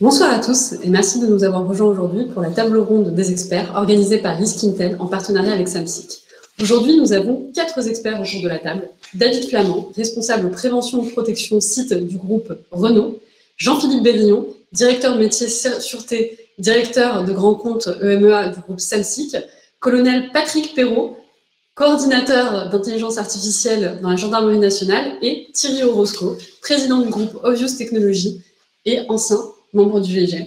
Bonsoir à tous et merci de nous avoir rejoints aujourd'hui pour la table ronde des experts organisée par Riskintel en partenariat avec Samsic. Aujourd'hui, nous avons 4 experts autour de la table. David Flamand, responsable prévention et protection site du groupe Renault. Jean-Philippe Bellillon, directeur de métier sûreté, directeur de grands comptes EMEA du groupe Samsic. Colonel Patrick Perrault, coordinateur d'intelligence artificielle dans la Gendarmerie nationale. Et Thierry Orozco, président du groupe Obvious Technologies et ancien membre du GIGN.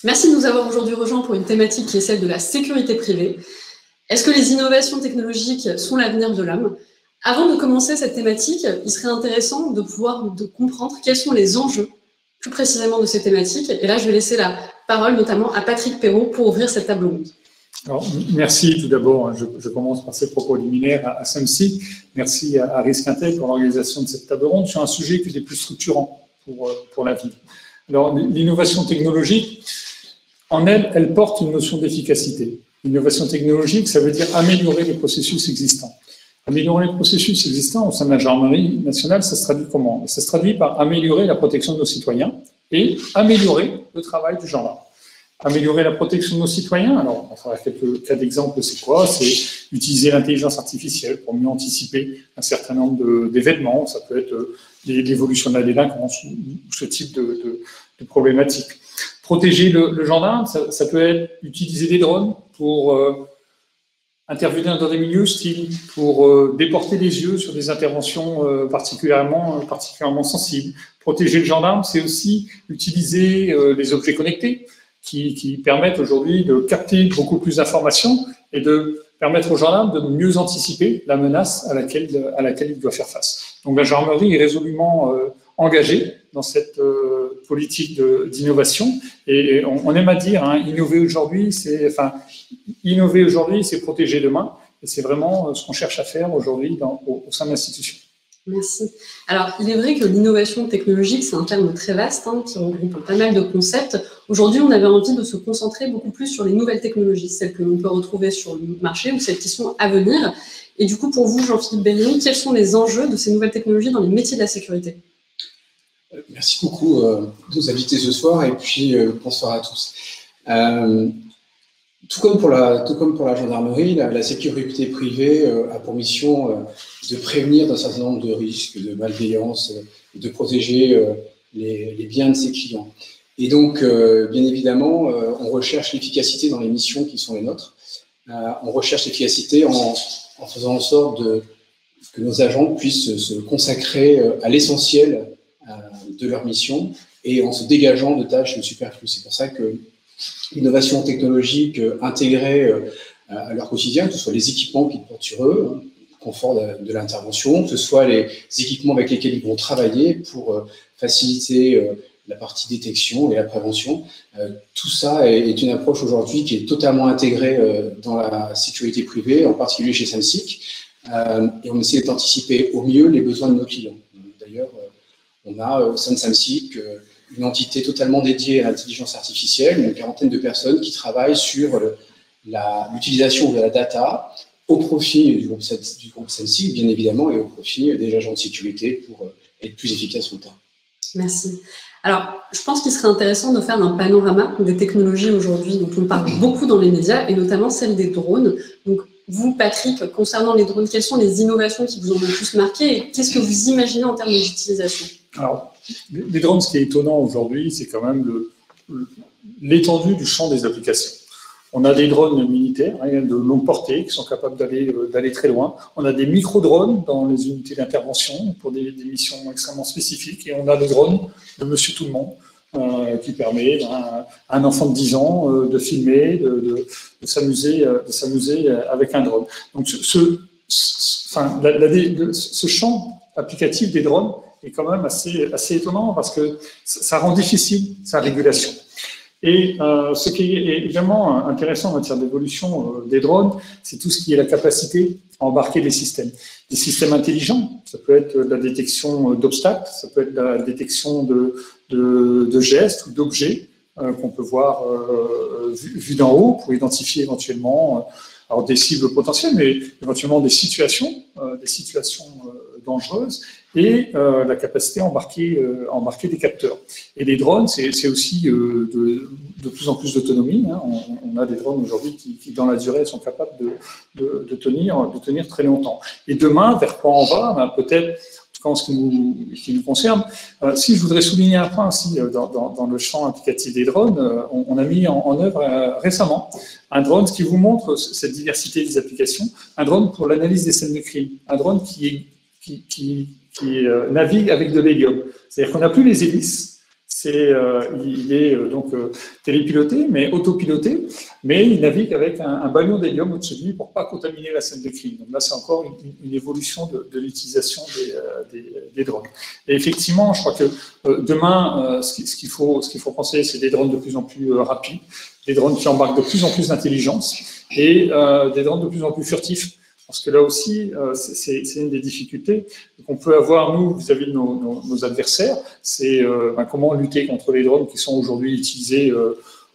Merci de nous avoir aujourd'hui rejoints pour une thématique qui est celle de la sécurité privée. Est-ce que les innovations technologiques sont l'avenir de l'homme? Avant de commencer cette thématique, il serait intéressant de comprendre quels sont les enjeux plus précisément de ces thématiques. Et là, je vais laisser la parole notamment à Patrick Perrault pour ouvrir cette table ronde. Alors, merci tout d'abord, je commence par ces propos liminaires à Samsic. Merci à Riskintel pour l'organisation de cette table ronde sur un sujet qui est plus structurant pour la vie. Alors, l'innovation technologique, en elle, elle porte une notion d'efficacité. L'innovation technologique, ça veut dire améliorer les processus existants. Améliorer les processus existants au sein de la Gendarmerie nationale, ça se traduit comment? Ça se traduit par améliorer la protection de nos citoyens et améliorer le travail du gendarme. Améliorer la protection de nos citoyens, alors on fera quelques cas d'exemple, c'est quoi? C'est utiliser l'intelligence artificielle pour mieux anticiper un certain nombre d'événements, ça peut être l'évolution de la délinquance ou ce type de problématiques. Protéger le gendarme, ça peut être utiliser des drones pour intervenir dans des milieux hostiles, pour déporter les yeux sur des interventions particulièrement sensibles. Protéger le gendarme, c'est aussi utiliser les objets connectés qui permettent aujourd'hui de capter beaucoup plus d'informations et de permettre aux gendarmes de mieux anticiper la menace à laquelle il doit faire face. Donc la gendarmerie est résolument engagée dans cette politique d'innovation et on aime à dire, hein, innover aujourd'hui, c'est protéger demain et c'est vraiment ce qu'on cherche à faire aujourd'hui au sein de l'institution. Merci. Alors, il est vrai que l'innovation technologique, c'est un terme très vaste qui regroupe pas mal de concepts. Aujourd'hui, on avait envie de se concentrer beaucoup plus sur les nouvelles technologies, celles que l'on peut retrouver sur le marché ou celles qui sont à venir. Et du coup, pour vous, Jean-Philippe Bellillon, quels sont les enjeux de ces nouvelles technologies dans les métiers de la sécurité? Merci beaucoup de nous inviter ce soir et puis bonsoir à tous. Tout comme pour la gendarmerie, la sécurité privée a pour mission de prévenir d'un certain nombre de risques, de malveillance, de protéger les biens de ses clients. Et donc, bien évidemment, on recherche l'efficacité dans les missions qui sont les nôtres. On recherche l'efficacité en faisant en sorte que nos agents puissent se consacrer à l'essentiel de leur mission et en se dégageant de tâches superflues. C'est pour ça que l'innovation technologique intégrée à leur quotidien, que ce soit les équipements qu'ils portent sur eux, le confort de l'intervention, que ce soit les équipements avec lesquels ils vont travailler pour faciliter la partie détection et la prévention. Tout ça est une approche aujourd'hui qui est totalement intégrée dans la sécurité privée, en particulier chez Samsic, et on essaie d'anticiper au mieux les besoins de nos clients. D'ailleurs, on a au sein de Samsic une entité totalement dédiée à l'intelligence artificielle, une quarantaine de personnes qui travaillent sur l'utilisation de la data au profit du groupe Samsic, bien évidemment, et au profit des agents de sécurité pour être plus efficaces sur le terrain. Merci. Alors, je pense qu'il serait intéressant de faire un panorama des technologies aujourd'hui dont on parle beaucoup dans les médias, et notamment celle des drones. Donc, vous, Patrick, concernant les drones, quelles sont les innovations qui vous ont le plus marqué et qu'est-ce que vous imaginez en termes d'utilisation? Alors, les drones, ce qui est étonnant aujourd'hui, c'est quand même l'étendue du champ des applications. On a des drones militaires de longue portée qui sont capables d'aller très loin. On a des micro-drones dans les unités d'intervention pour des missions extrêmement spécifiques. Et on a le drone de Monsieur Tout-le-Monde qui permet à un enfant de 10 ans de filmer, de s'amuser avec un drone. Donc ce champ applicatif des drones est quand même assez étonnant parce que ça rend difficile sa régulation. Et ce qui est évidemment intéressant en matière d'évolution des drones, c'est tout ce qui est la capacité à embarquer des systèmes intelligents. Ça peut être la détection d'obstacles, ça peut être la détection de gestes ou d'objets qu'on peut voir vus d'en haut pour identifier éventuellement alors des cibles potentielles, mais éventuellement des situations dangereuses, et la capacité à embarquer des capteurs. Et les drones, c'est aussi de plus en plus d'autonomie. Hein. On a des drones aujourd'hui qui, dans la durée, sont capables de tenir très longtemps. Et demain, vers quoi on va? Ben, peut-être, en ce qui nous concerne, si je voudrais souligner un point aussi dans le champ applicatif des drones, on a mis en œuvre récemment un drone qui vous montre cette diversité des applications, un drone pour l'analyse des scènes de crime, un drone qui navigue avec de l'hélium. C'est-à-dire qu'on n'a plus les hélices, il est donc télépiloté, mais autopiloté, mais il navigue avec un ballon d'hélium au-dessus de lui pour ne pas contaminer la scène de crime. Donc là, c'est encore une évolution de l'utilisation des drones. Et effectivement, je crois que demain, ce qu'il faut penser, c'est des drones de plus en plus rapides, des drones qui embarquent de plus en plus d'intelligence et des drones de plus en plus furtifs. Parce que là aussi, c'est une des difficultés qu'on peut avoir, nous, vis-à-vis de nos adversaires. C'est comment lutter contre les drones qui sont aujourd'hui utilisés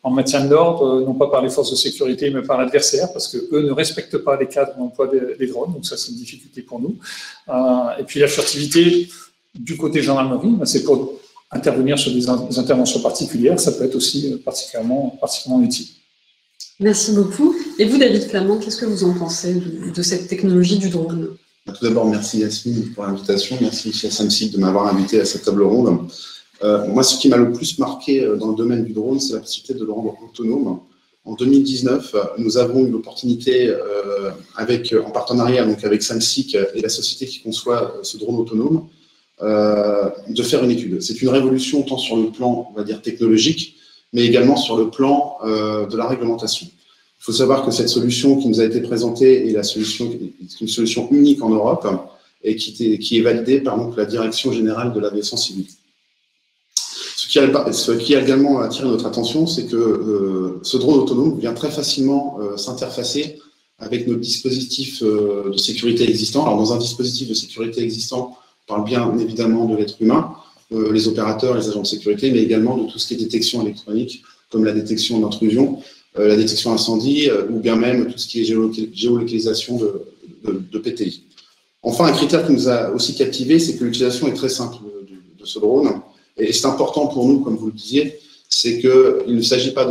en maintien de l'ordre, non pas par les forces de sécurité, mais par l'adversaire, parce qu'eux ne respectent pas les cadres d'emploi des drones. Donc ça, c'est une difficulté pour nous. Et puis la furtivité du côté gendarmerie, c'est pour intervenir sur des interventions particulières. Ça peut être aussi particulièrement utile. Merci beaucoup. Et vous, David Flamand, qu'est-ce que vous en pensez de cette technologie du drone? Tout d'abord, merci Yasmine pour l'invitation. Merci chez SMSIC de m'avoir invité à cette table ronde. Moi, ce qui m'a le plus marqué dans le domaine du drone, c'est la possibilité de le rendre autonome. En 2019, nous avons eu l'opportunité, en partenariat donc avec SMSIC et la société qui conçoit ce drone autonome, de faire une étude. C'est une révolution tant sur le plan, on va dire, technologique, mais également sur le plan de la réglementation. Il faut savoir que cette solution qui nous a été présentée est une solution unique en Europe et qui est validée par donc, la Direction générale de l'aviation civile. Ce qui a également attiré notre attention, c'est que ce drone autonome vient très facilement s'interfacer avec nos dispositifs de sécurité existants. Alors, dans un dispositif de sécurité existant, on parle bien évidemment de l'être humain, les opérateurs, les agents de sécurité, mais également de tout ce qui est détection électronique, comme la détection d'intrusion, la détection incendie, ou bien même tout ce qui est géolocalisation de PTI. Enfin, un critère qui nous a aussi captivés, c'est que l'utilisation est très simple de ce drone. Et c'est important pour nous, comme vous le disiez, c'est qu'il ne s'agit pas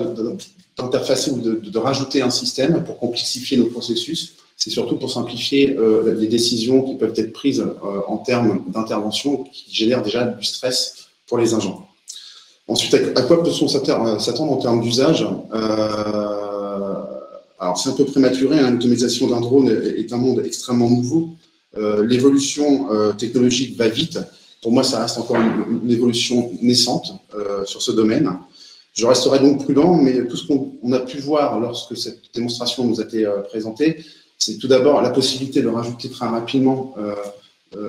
d'interfacer ou de rajouter un système pour complexifier nos processus. C'est surtout pour simplifier les décisions qui peuvent être prises en termes d'intervention qui génèrent déjà du stress pour les agents. Ensuite, à quoi peut-on s'attendre en termes d'usage? Alors, c'est un peu prématuré, hein, l'automatisation d'un drone est un monde extrêmement nouveau. L'évolution technologique va vite. Pour moi, ça reste encore une évolution naissante sur ce domaine. Je resterai donc prudent, mais tout ce qu'on a pu voir lorsque cette démonstration nous a été présentée, c'est tout d'abord la possibilité de rajouter très rapidement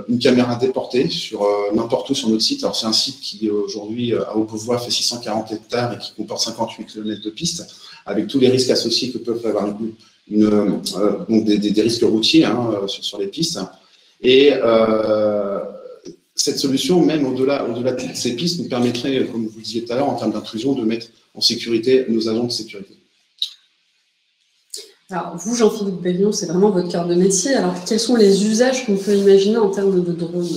une caméra déportée sur n'importe où sur notre site. Alors, c'est un site qui, aujourd'hui, à Haut-Beauvois, fait 640 hectares et qui comporte 58 km de pistes, avec tous les risques associés que peuvent avoir donc des risques routiers hein, sur les pistes. Et cette solution, même au-delà de ces pistes, nous permettrait, comme vous le disiez tout à l'heure, en termes d'intrusion, de mettre en sécurité nos agents de sécurité. Alors, vous, Jean-Philippe Bellion, c'est vraiment votre cœur de métier. Alors, quels sont les usages qu'on peut imaginer en termes de drones?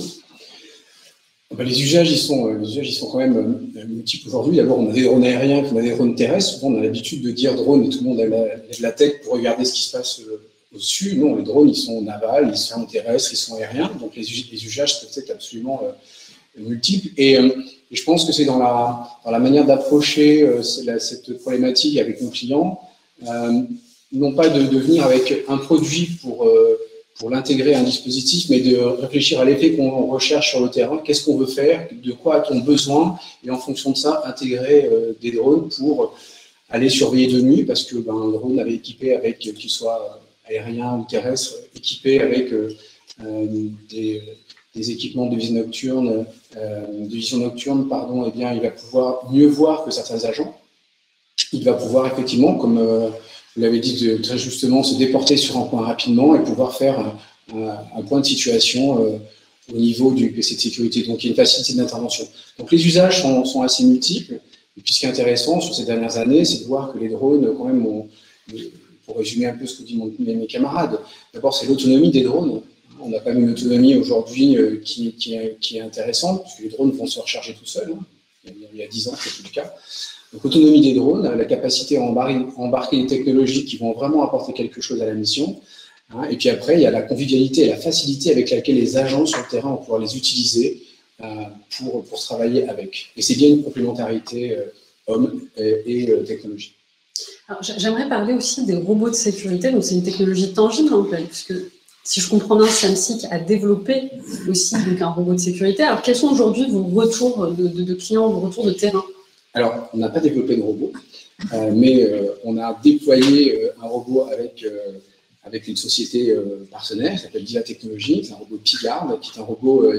Les usages, ils sont quand même multiples aujourd'hui. D'abord, on a des drones aériens, on a des drones terrestres. Souvent, on a l'habitude de dire drone et tout le monde lève la tête pour regarder ce qui se passe au-dessus. Non, les drones, ils sont navals, ils sont terrestres, ils sont aériens. Donc, les usages peuvent être absolument multiples. Et je pense que c'est dans la manière d'approcher cette problématique avec nos clients. Non pas de venir avec un produit pour l'intégrer à un dispositif, mais de réfléchir à l'effet qu'on recherche sur le terrain, qu'est-ce qu'on veut faire, de quoi a-t-on besoin, et en fonction de ça, intégrer des drones pour aller surveiller de nuit, parce que un drone équipé avec, qu'il soit aérien ou terrestre, équipé avec des équipements de vision nocturne, eh bien, il va pouvoir mieux voir que certains agents. Il va pouvoir effectivement, comme vous l'avez dit très justement, se déporter sur un point rapidement et pouvoir faire un point de situation au niveau du PC de sécurité. Donc, il y a une facilité d'intervention. Donc, les usages sont assez multiples. Et puis, ce qui est intéressant sur ces dernières années, c'est de voir que les drones, quand même, pour résumer un peu ce que disent mes camarades, d'abord, c'est l'autonomie des drones. On a quand même une autonomie aujourd'hui qui est intéressante, puisque les drones vont se recharger tout seuls. Il y a 10 ans, c'est plus le cas. Donc, autonomie des drones, la capacité à embarquer des technologies qui vont vraiment apporter quelque chose à la mission. Et puis après, il y a la convivialité et la facilité avec laquelle les agents sur le terrain vont pouvoir les utiliser pour travailler avec. Et c'est bien une complémentarité homme et technologie. J'aimerais parler aussi des robots de sécurité. Donc, c'est une technologie tangible, en fait, puisque si je comprends bien, SAMSIC a développé aussi donc, un robot de sécurité. Alors, quels sont aujourd'hui vos retours de clients, vos retours de terrain? Alors, on n'a pas développé de robot, mais on a déployé un robot avec une société partenaire qui s'appelle Diva Technologies. C'est un robot Pigard, qui est un robot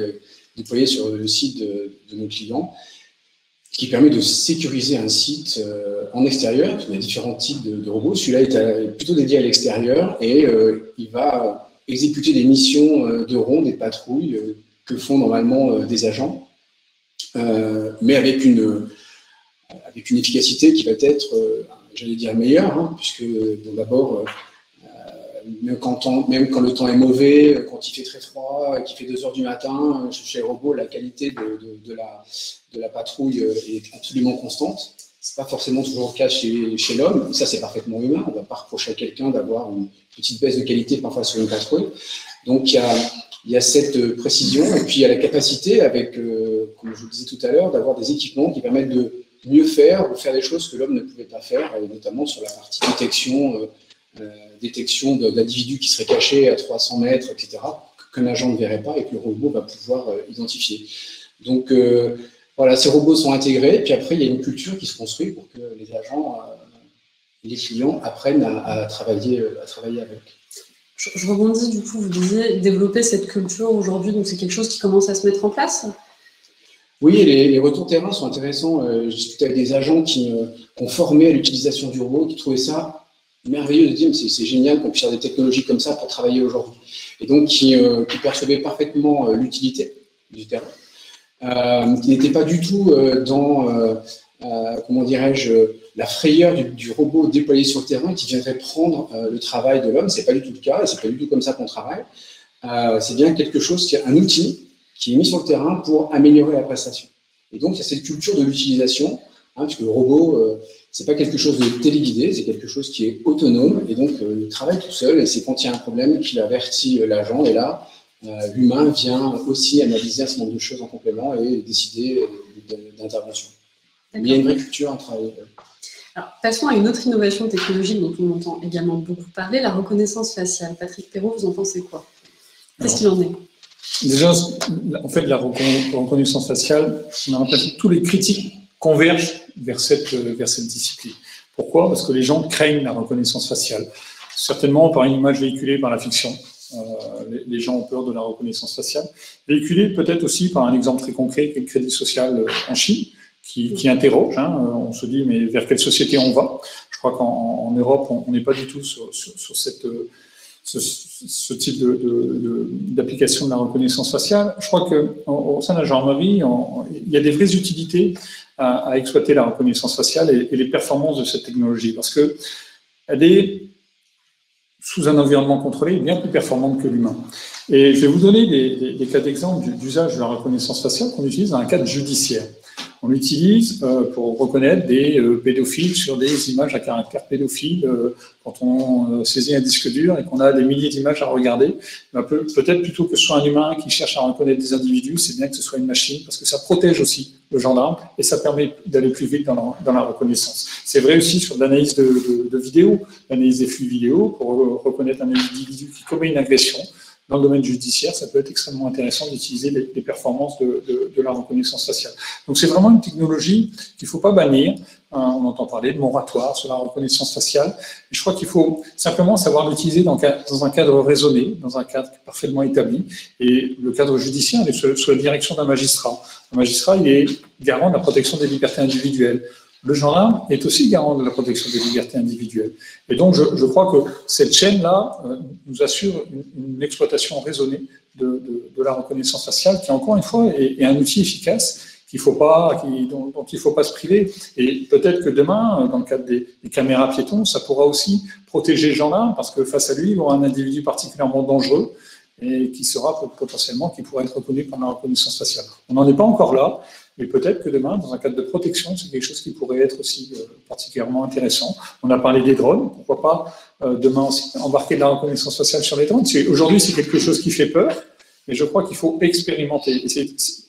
déployé sur le site de nos clients, qui permet de sécuriser un site en extérieur. Il y a différents types de robots. Celui-là est plutôt dédié à l'extérieur et il va exécuter des missions de ronde, des patrouilles que font normalement des agents, mais avec une efficacité qui va être, j'allais dire, meilleure, hein, puisque bon, d'abord, même quand le temps est mauvais, quand il fait très froid, qu'il fait 2 heures du matin, chez les robots, la qualité de la patrouille est absolument constante. Ce n'est pas forcément toujours le cas chez l'homme. Ça, c'est parfaitement humain. On ne va pas reprocher à quelqu'un d'avoir une petite baisse de qualité parfois sur une patrouille. Donc, il y a cette précision. Et puis, il y a la capacité, comme je vous le disais tout à l'heure, d'avoir des équipements qui permettent de mieux faire ou faire des choses que l'homme ne pouvait pas faire, et notamment sur la partie détection d'individus qui seraient cachés à 300 mètres, etc., qu'un agent ne verrait pas et que le robot va pouvoir identifier. Donc, voilà, ces robots sont intégrés, puis après, il y a une culture qui se construit pour que les agents, les clients apprennent à travailler avec. Je rebondis, du coup, vous disiez développer cette culture aujourd'hui, donc c'est quelque chose qui commence à se mettre en place? Oui, les retours terrain sont intéressants. Je discutais avec des agents qui ont formé à l'utilisation du robot, qui trouvaient ça merveilleux de dire c'est génial qu'on puisse avoir des technologies comme ça pour travailler aujourd'hui. Et donc, qui percevaient parfaitement l'utilité du terrain. Qui n'était pas du tout dans, comment dirais-je, la frayeur du robot déployé sur le terrain qui viendrait prendre le travail de l'homme. C'est pas du tout le cas, et c'est pas du tout comme ça qu'on travaille. C'est bien quelque chose, un outil qui est mis sur le terrain pour améliorer la prestation. Et donc, il y a cette culture de l'utilisation, hein, puisque le robot, c'est pas quelque chose de téléguidé, c'est quelque chose qui est autonome, et donc il travaille tout seul, et c'est quand il y a un problème qu'il avertit l'agent, et là, l'humain vient aussi analyser un certain nombre de choses en complément et décider d'intervention. Il y a une vraie culture à travailler. Alors, passons à une autre innovation technologique dont on entend également beaucoup parler, la reconnaissance faciale. Patrick Perrault, vous en pensez quoi? Qu'est-ce qu'il en est? Déjà, en fait, la reconnaissance faciale, on a l'impression que tous les critiques convergent vers cette discipline. Pourquoi? Parce que les gens craignent la reconnaissance faciale. Certainement par une image véhiculée par la fiction. Les gens ont peur de la reconnaissance faciale. Véhiculée peut-être aussi par un exemple très concret, qui est le crédit social en Chine, qui interroge. On se dit, mais vers quelle société on va? Je crois qu'en Europe, on n'est pas du tout sur ce type d'application de la reconnaissance faciale. Je crois qu'au sein de la gendarmerie, il y a des vraies utilités à exploiter la reconnaissance faciale et les performances de cette technologie, parce qu'elle est, sous un environnement contrôlé, bien plus performante que l'humain. Et je vais vous donner des cas d'exemple d'usage de la reconnaissance faciale qu'on utilise dans un cadre judiciaire. On l'utilise pour reconnaître des pédophiles sur des images à caractère pédophile. Quand on saisit un disque dur et qu'on a des milliers d'images à regarder, peut-être plutôt que ce soit un humain qui cherche à reconnaître des individus, c'est bien que ce soit une machine, parce que ça protège aussi le gendarme et ça permet d'aller plus vite dans la reconnaissance. C'est vrai aussi sur l'analyse de vidéos, l'analyse des flux vidéo pour reconnaître un individu qui commet une agression. Dans le domaine judiciaire, ça peut être extrêmement intéressant d'utiliser les performances de la reconnaissance faciale. Donc c'est vraiment une technologie qu'il ne faut pas bannir. On entend parler de moratoire sur la reconnaissance faciale. Et je crois qu'il faut simplement savoir l'utiliser dans un cadre raisonné, dans un cadre parfaitement établi. Et le cadre judiciaire est sous la direction d'un magistrat. Un magistrat, il est garant de la protection des libertés individuelles. Le gendarme est aussi garant de la protection des libertés individuelles. Et donc, je crois que cette chaîne-là nous assure une exploitation raisonnée de la reconnaissance faciale, qui, encore une fois, est un outil efficace dont il ne faut pas se priver. Et peut-être que demain, dans le cadre des caméras piétons, ça pourra aussi protéger le gendarme, parce que face à lui, il y aura un individu particulièrement dangereux, et qui sera potentiellement, qui pourrait être reconnu par la reconnaissance faciale. On n'en est pas encore là, mais peut-être que demain, dans un cadre de protection, c'est quelque chose qui pourrait être aussi particulièrement intéressant. On a parlé des drones, pourquoi pas demain aussi embarquer de la reconnaissance faciale sur les drones. Aujourd'hui, c'est quelque chose qui fait peur, mais je crois qu'il faut expérimenter. Et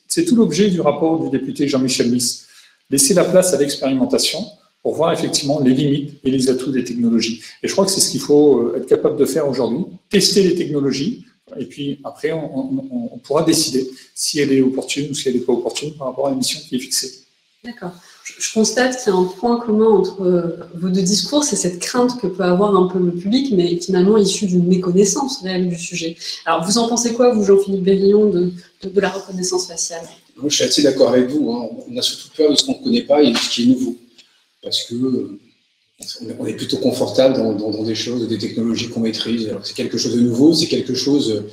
c'est tout l'objet du rapport du député Jean-Michel Miss. Laisser la place à l'expérimentation pour voir effectivement les limites et les atouts des technologies. Et je crois que c'est ce qu'il faut être capable de faire aujourd'hui, tester les technologies, et puis après, on pourra décider si elle est opportune ou si elle n'est pas opportune par rapport à la mission qui est fixée. D'accord. Je constate qu'il y a un point commun entre vos deux discours, c'est cette crainte que peut avoir un peu le public, mais finalement issue d'une méconnaissance réelle du sujet. Alors, vous en pensez quoi, vous, Jean-Philippe Berillon, de la reconnaissance faciale? Moi, je suis assez d'accord avec vous. Hein. On a surtout peur de ce qu'on ne connaît pas et de ce qui est nouveau. Parce que on est plutôt confortable dans des choses, des technologies qu'on maîtrise. Alors, c'est quelque chose de nouveau, c'est quelque chose,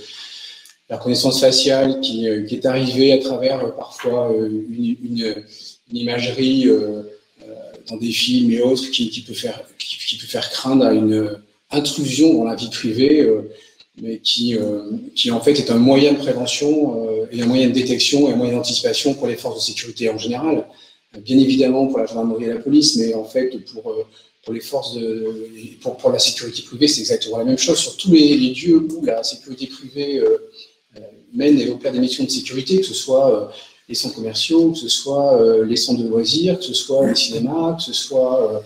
la reconnaissance faciale qui est arrivée à travers parfois une imagerie dans des films et autres qui peut faire craindre à une intrusion dans la vie privée, mais qui en fait est un moyen de prévention et un moyen de détection et un moyen d'anticipation pour les forces de sécurité en général. Bien évidemment pour la gendarmerie et la police, mais en fait pour les forces pour la sécurité privée, c'est exactement la même chose. Sur tous les lieux où la sécurité privée mène et opère des missions de sécurité, que ce soit les centres commerciaux, que ce soit les centres de loisirs, que ce soit les cinémas, que ce soit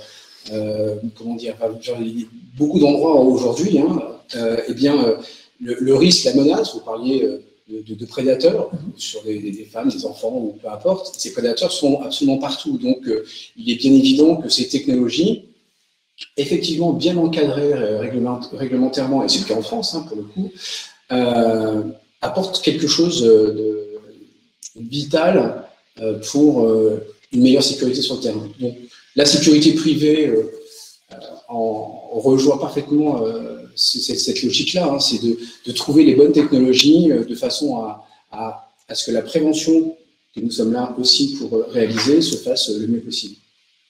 beaucoup d'endroits aujourd'hui, eh bien, le risque, la menace, vous parliez de prédateurs sur des femmes, des enfants ou peu importe, ces prédateurs sont absolument partout. Donc, il est bien évident que ces technologies, effectivement bien encadrées réglementairement, et c'est le cas en France pour le coup, apportent quelque chose de vital pour une meilleure sécurité sur le terrain. Donc, la sécurité privée on rejoint parfaitement cette logique-là, c'est de trouver les bonnes technologies de façon à ce que la prévention que nous sommes là aussi pour réaliser se fasse le mieux possible.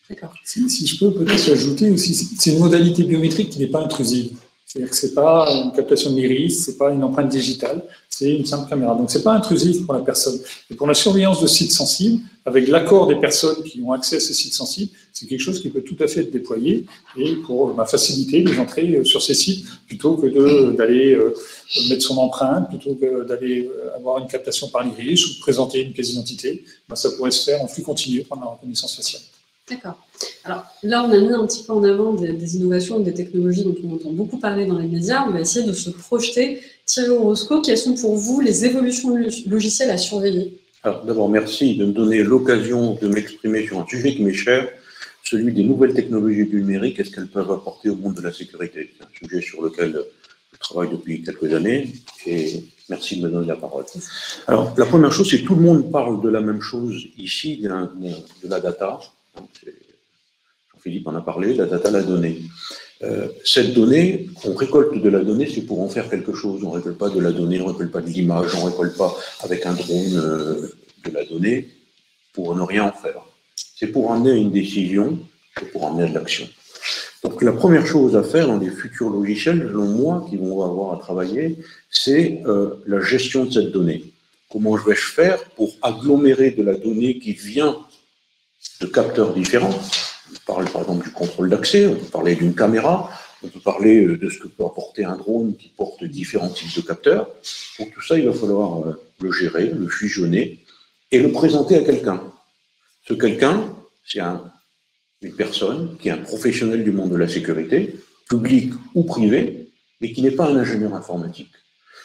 D'accord. Si je peux peut-être ajouter aussi, c'est une modalité biométrique qui n'est pas intrusive. C'est-à-dire que ce n'est pas une captation de l'iris, ce n'est pas une empreinte digitale, c'est une simple caméra. Donc, ce n'est pas intrusif pour la personne. Et pour la surveillance de sites sensibles, avec l'accord des personnes qui ont accès à ces sites sensibles, c'est quelque chose qui peut tout à fait être déployé et pour faciliter les entrées sur ces sites, plutôt que d'aller mettre son empreinte, plutôt que d'aller avoir une captation par l'iris ou de présenter une pièce d'identité. Ça pourrait se faire en flux continu par la reconnaissance faciale. D'accord. Alors là, on a mis un petit peu en avant des innovations, des technologies dont on entend beaucoup parler dans les médias. On va essayer de se projeter. Thierry Orozco, quelles sont pour vous les évolutions logicielles à surveiller? Alors d'abord, merci de me donner l'occasion de m'exprimer sur un sujet qui m'est cher, celui des nouvelles technologies du numérique, est-ce qu'elles peuvent apporter au monde de la sécurité? C'est un sujet sur lequel je travaille depuis quelques années et merci de me donner la parole. Alors la première chose, c'est que tout le monde parle de la même chose ici, de la data. Jean-Philippe en a parlé, la data, la donnée. Cette donnée, on récolte de la donnée, c'est pour en faire quelque chose. On ne récolte pas de la donnée, on ne récolte pas de l'image, on ne récolte pas avec un drone de la donnée pour ne rien en faire. C'est pour amener à une décision, c'est pour amener à de l'action. Donc la première chose à faire dans les futurs logiciels, selon moi, qui vont avoir à travailler, c'est la gestion de cette donnée. Comment vais-je faire pour agglomérer de la donnée qui vient de capteurs différents? On parle par exemple du contrôle d'accès, on peut parler d'une caméra, on peut parler de ce que peut apporter un drone qui porte différents types de capteurs. Pour tout ça, il va falloir le gérer, le fusionner et le présenter à quelqu'un. Ce quelqu'un, c'est une personne qui est un professionnel du monde de la sécurité, public ou privé, mais qui n'est pas un ingénieur informatique.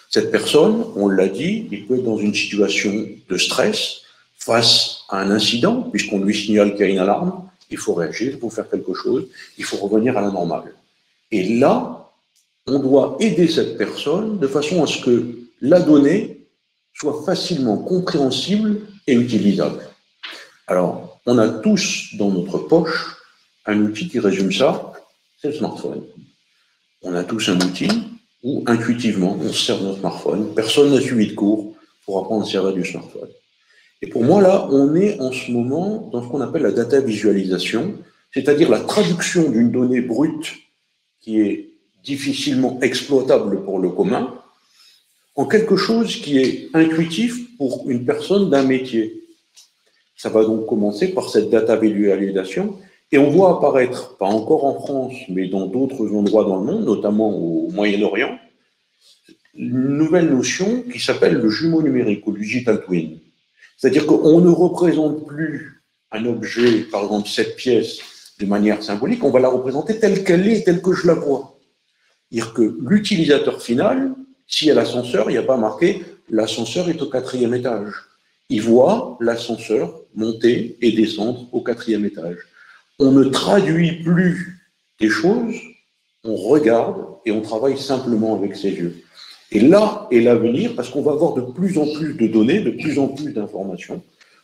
Cette personne, on l'a dit, il peut être dans une situation de stress face à un incident, puisqu'on lui signale qu'il y a une alarme. Il faut réagir, il faut faire quelque chose, il faut revenir à la normale. Et là, on doit aider cette personne de façon à ce que la donnée soit facilement compréhensible et utilisable. Alors, on a tous dans notre poche un outil qui résume ça, c'est le smartphone. On a tous un outil où, intuitivement, on se sert de notre smartphone. Personne n'a suivi de cours pour apprendre à se servir du smartphone. Et pour moi, là, on est en ce moment dans ce qu'on appelle la data visualisation, c'est-à-dire la traduction d'une donnée brute qui est difficilement exploitable pour le commun en quelque chose qui est intuitif pour une personne d'un métier. Ça va donc commencer par cette data visualisation, et on voit apparaître, pas encore en France, mais dans d'autres endroits dans le monde, notamment au Moyen-Orient, une nouvelle notion qui s'appelle le jumeau numérique ou le digital twin. C'est-à-dire qu'on ne représente plus un objet, par exemple cette pièce, de manière symbolique, on va la représenter telle qu'elle est, telle que je la vois. C'est-à-dire que l'utilisateur final, s'il y a l'ascenseur, il n'y a pas marqué « l'ascenseur est au 4e étage ». Il voit l'ascenseur monter et descendre au 4e étage. On ne traduit plus des choses, on regarde et on travaille simplement avec ses yeux. Et là est l'avenir, parce qu'on va avoir de plus en plus de données, de plus en plus d'informations,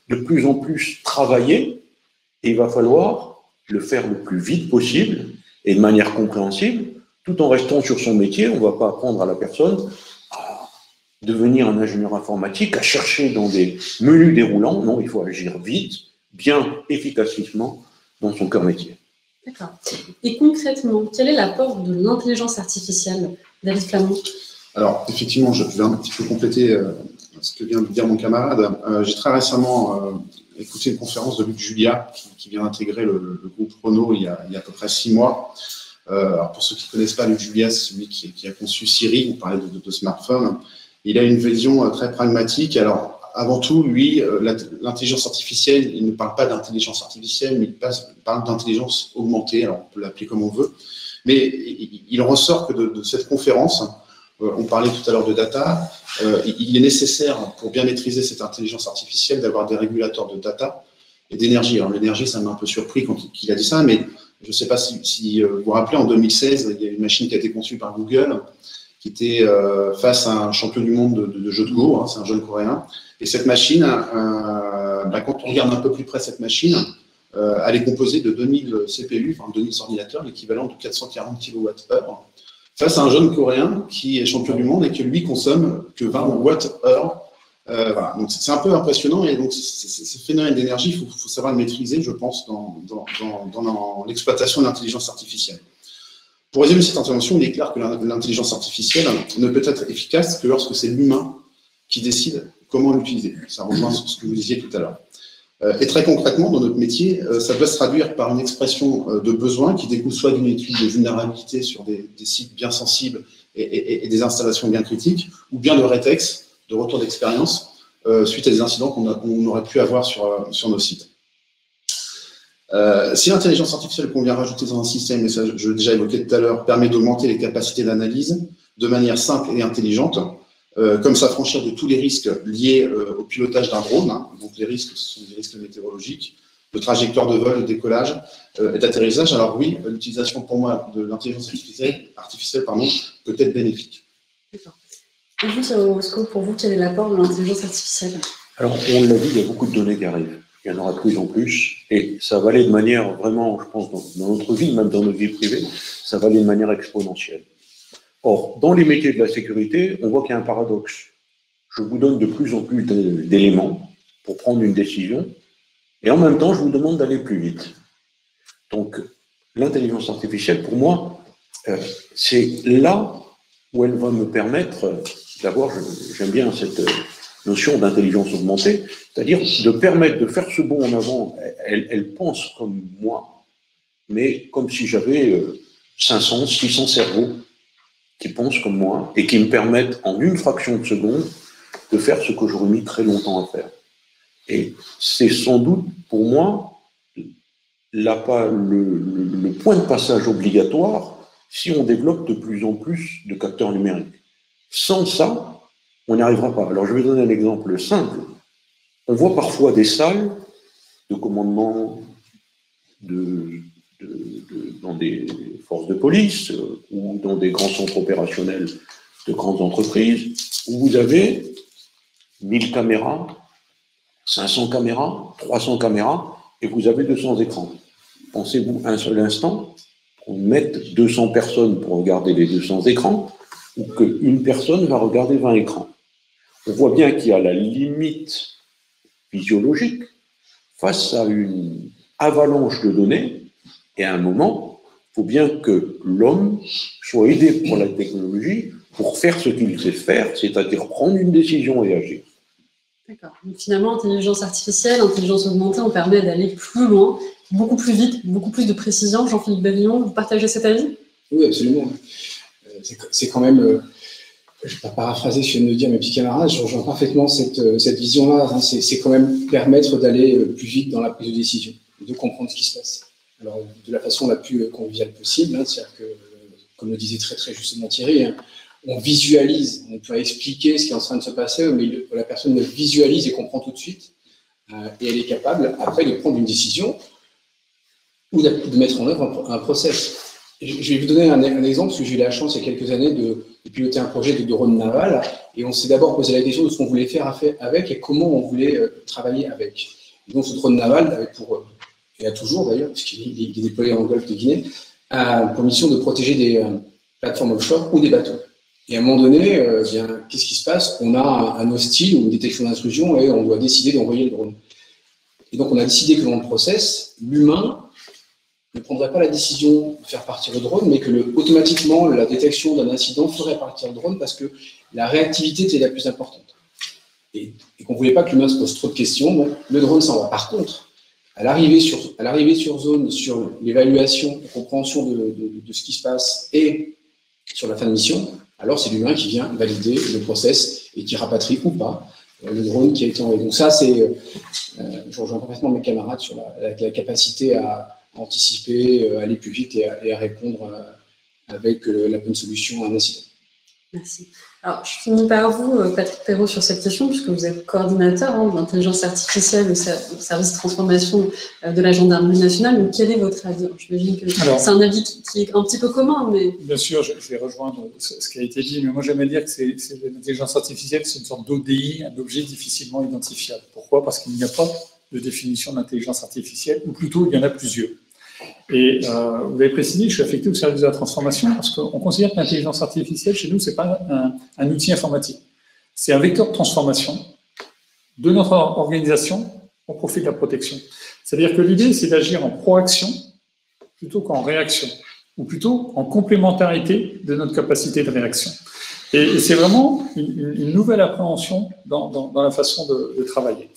de plus en plus travaillées, et il va falloir le faire le plus vite possible et de manière compréhensible, tout en restant sur son métier. On ne va pas apprendre à la personne à devenir un ingénieur informatique, à chercher dans des menus déroulants. Non, il faut agir vite, bien, efficacement dans son cœur métier. D'accord. Et concrètement, quel est l'apport de l'intelligence artificielle, David Flamand? Alors, effectivement, je vais un petit peu compléter ce que vient de dire mon camarade. J'ai très récemment écouté une conférence de Luc Julia, qui vient d'intégrer le groupe Renault il y a à peu près 6 mois. Alors pour ceux qui ne connaissent pas Luc Julia, c'est celui qui a conçu Siri, on parlait de smartphone. Il a une vision très pragmatique. Alors, avant tout, lui, l'intelligence artificielle, il ne parle pas d'intelligence artificielle, mais il parle d'intelligence augmentée. Alors, on peut l'appeler comme on veut. Mais il ressort que de cette conférence, on parlait tout à l'heure de data, il est nécessaire, pour bien maîtriser cette intelligence artificielle, d'avoir des régulateurs de data et d'énergie. Alors, l'énergie, ça m'a un peu surpris quand il a dit ça, mais je ne sais pas si vous vous rappelez, en 2016, il y a une machine qui a été conçue par Google, qui était face à un champion du monde de jeux de Go, hein, c'est un jeune coréen. Et cette machine, quand on regarde un peu plus près cette machine, elle est composée de 2000 CPU, enfin 2000 ordinateurs, l'équivalent de 440 kWh, face à un jeune coréen qui est champion du monde et qui lui consomme que 20 Wh. Voilà. Donc c'est un peu impressionnant, et donc ces phénomènes d'énergie, il faut savoir le maîtriser, je pense, dans l'exploitation de l'intelligence artificielle. Pour résumer cette intervention, il est clair que l'intelligence artificielle ne peut être efficace que lorsque c'est l'humain qui décide comment l'utiliser. Ça rejoint ce que vous disiez tout à l'heure. Et très concrètement, dans notre métier, ça doit se traduire par une expression de besoin qui découle soit d'une étude de vulnérabilité sur des sites bien sensibles et des installations bien critiques, ou bien de rétex, de retour d'expérience, suite à des incidents qu'on aurait pu avoir sur nos sites. Si l'intelligence artificielle qu'on vient rajouter dans un système, et ça je l'ai déjà évoqué tout à l'heure, permet d'augmenter les capacités d'analyse de manière simple et intelligente, comme s'affranchir de tous les risques liés au pilotage d'un drone, hein. Donc les risques, ce sont des risques météorologiques, de trajectoire de vol, de décollage et d'atterrissage. Alors oui, l'utilisation pour moi de l'intelligence artificielle peut être bénéfique. D'accord. Et vous, Thierry, pour vous, quel est l'apport de l'intelligence artificielle? Alors, on l'a dit, il y a beaucoup de données qui arrivent. Il y en aura de plus en plus, et ça va aller de manière vraiment, je pense, dans notre vie, même dans notre vie privée, ça va aller de manière exponentielle. Or, dans les métiers de la sécurité, on voit qu'il y a un paradoxe. Je vous donne de plus en plus d'éléments pour prendre une décision, et en même temps, je vous demande d'aller plus vite. Donc, l'intelligence artificielle, pour moi, c'est là où elle va me permettre d'avoir, j'aime bien cette notion d'intelligence augmentée, c'est-à-dire de permettre de faire ce bond en avant. Elle pense comme moi, mais comme si j'avais 500, 600 cerveaux qui pensent comme moi et qui me permettent en une fraction de seconde de faire ce que j'aurais mis très longtemps à faire. Et c'est sans doute pour moi le point de passage obligatoire si on développe de plus en plus de capteurs numériques. Sans ça, on n'y arrivera pas. Alors je vais donner un exemple simple. On voit parfois des salles de commandement dans des forces de police ou dans des grands centres opérationnels de grandes entreprises où vous avez 1000 caméras, 500 caméras, 300 caméras et vous avez 200 écrans. Pensez-vous un seul instant qu'on mette 200 personnes pour regarder les 200 écrans ou qu'une personne va regarder 20 écrans? On voit bien qu'il y a la limite physiologique face à une avalanche de données, et à un moment, il faut bien que l'homme soit aidé par la technologie pour faire ce qu'il sait faire, c'est-à-dire prendre une décision et agir. D'accord. Donc finalement, intelligence artificielle, intelligence augmentée, on permet d'aller plus loin, beaucoup plus vite, beaucoup plus de précision. Jean-Philippe Bellillon, vous partagez cet avis? Oui, absolument. C'est quand même, je ne vais pas paraphraser ce que viennent de dire mes petits camarades, je rejoins parfaitement cette vision-là. Hein. C'est quand même permettre d'aller plus vite dans la prise de décision, de comprendre ce qui se passe. Alors, de la façon la plus conviviale possible, hein, c'est-à-dire que, comme le disait très très justement Thierry, hein, on visualise, on peut expliquer ce qui est en train de se passer, mais la personne le visualise et comprend tout de suite, et elle est capable après de prendre une décision ou de mettre en œuvre un process. Je vais vous donner un exemple, parce que j'ai eu la chance il y a quelques années de piloter un projet de drone naval, et on s'est d'abord posé la question de ce qu'on voulait faire avec et comment on voulait travailler avec. Et donc ce drone naval avait il a toujours d'ailleurs, puisqu'il est déployé en golfe de Guinée, pour mission de protéger des plateformes offshore ou des bateaux. Et à un moment donné, qu'est-ce qui se passe? On a un hostile ou une détection d'intrusion et on doit décider d'envoyer le drone. Et donc on a décidé que dans le process, l'humain ne prendrait pas la décision de faire partir le drone, mais que automatiquement la détection d'un incident ferait partir le drone parce que la réactivité était la plus importante. Et qu'on ne voulait pas que l'humain se pose trop de questions, donc le drone s'en va. Par contre, à l'arrivée sur zone, sur l'évaluation, la compréhension de ce qui se passe et sur la fin de mission, alors c'est l'humain qui vient valider le process et qui rapatrie ou pas le drone qui a été envoyé. Donc ça, je rejoins complètement mes camarades sur la capacité à anticiper, aller plus vite et à répondre avec la bonne solution à un incident. Merci. Alors, je finis par vous, Patrick Perrault, sur cette question, puisque vous êtes coordinateur de l'intelligence artificielle au service de transformation de la gendarmerie nationale. Donc, quel est votre avis? J'imagine que c'est un avis qui est un petit peu commun, mais... Bien sûr, je vais rejoindre ce qui a été dit, mais moi, j'aime dire que l'intelligence artificielle, c'est une sorte d'ODI, un objet difficilement identifiable. Pourquoi? Parce qu'il n'y a pas de définition d'intelligence artificielle, ou plutôt, il y en a plusieurs. Et vous avez précisé, je suis affecté au service de la transformation parce qu'on considère que l'intelligence artificielle, chez nous, ce n'est pas un outil informatique. C'est un vecteur de transformation de notre organisation au profit de la protection. C'est-à-dire que l'idée, c'est d'agir en proaction plutôt qu'en réaction, ou plutôt en complémentarité de notre capacité de réaction. Et c'est vraiment une nouvelle appréhension dans la façon de travailler.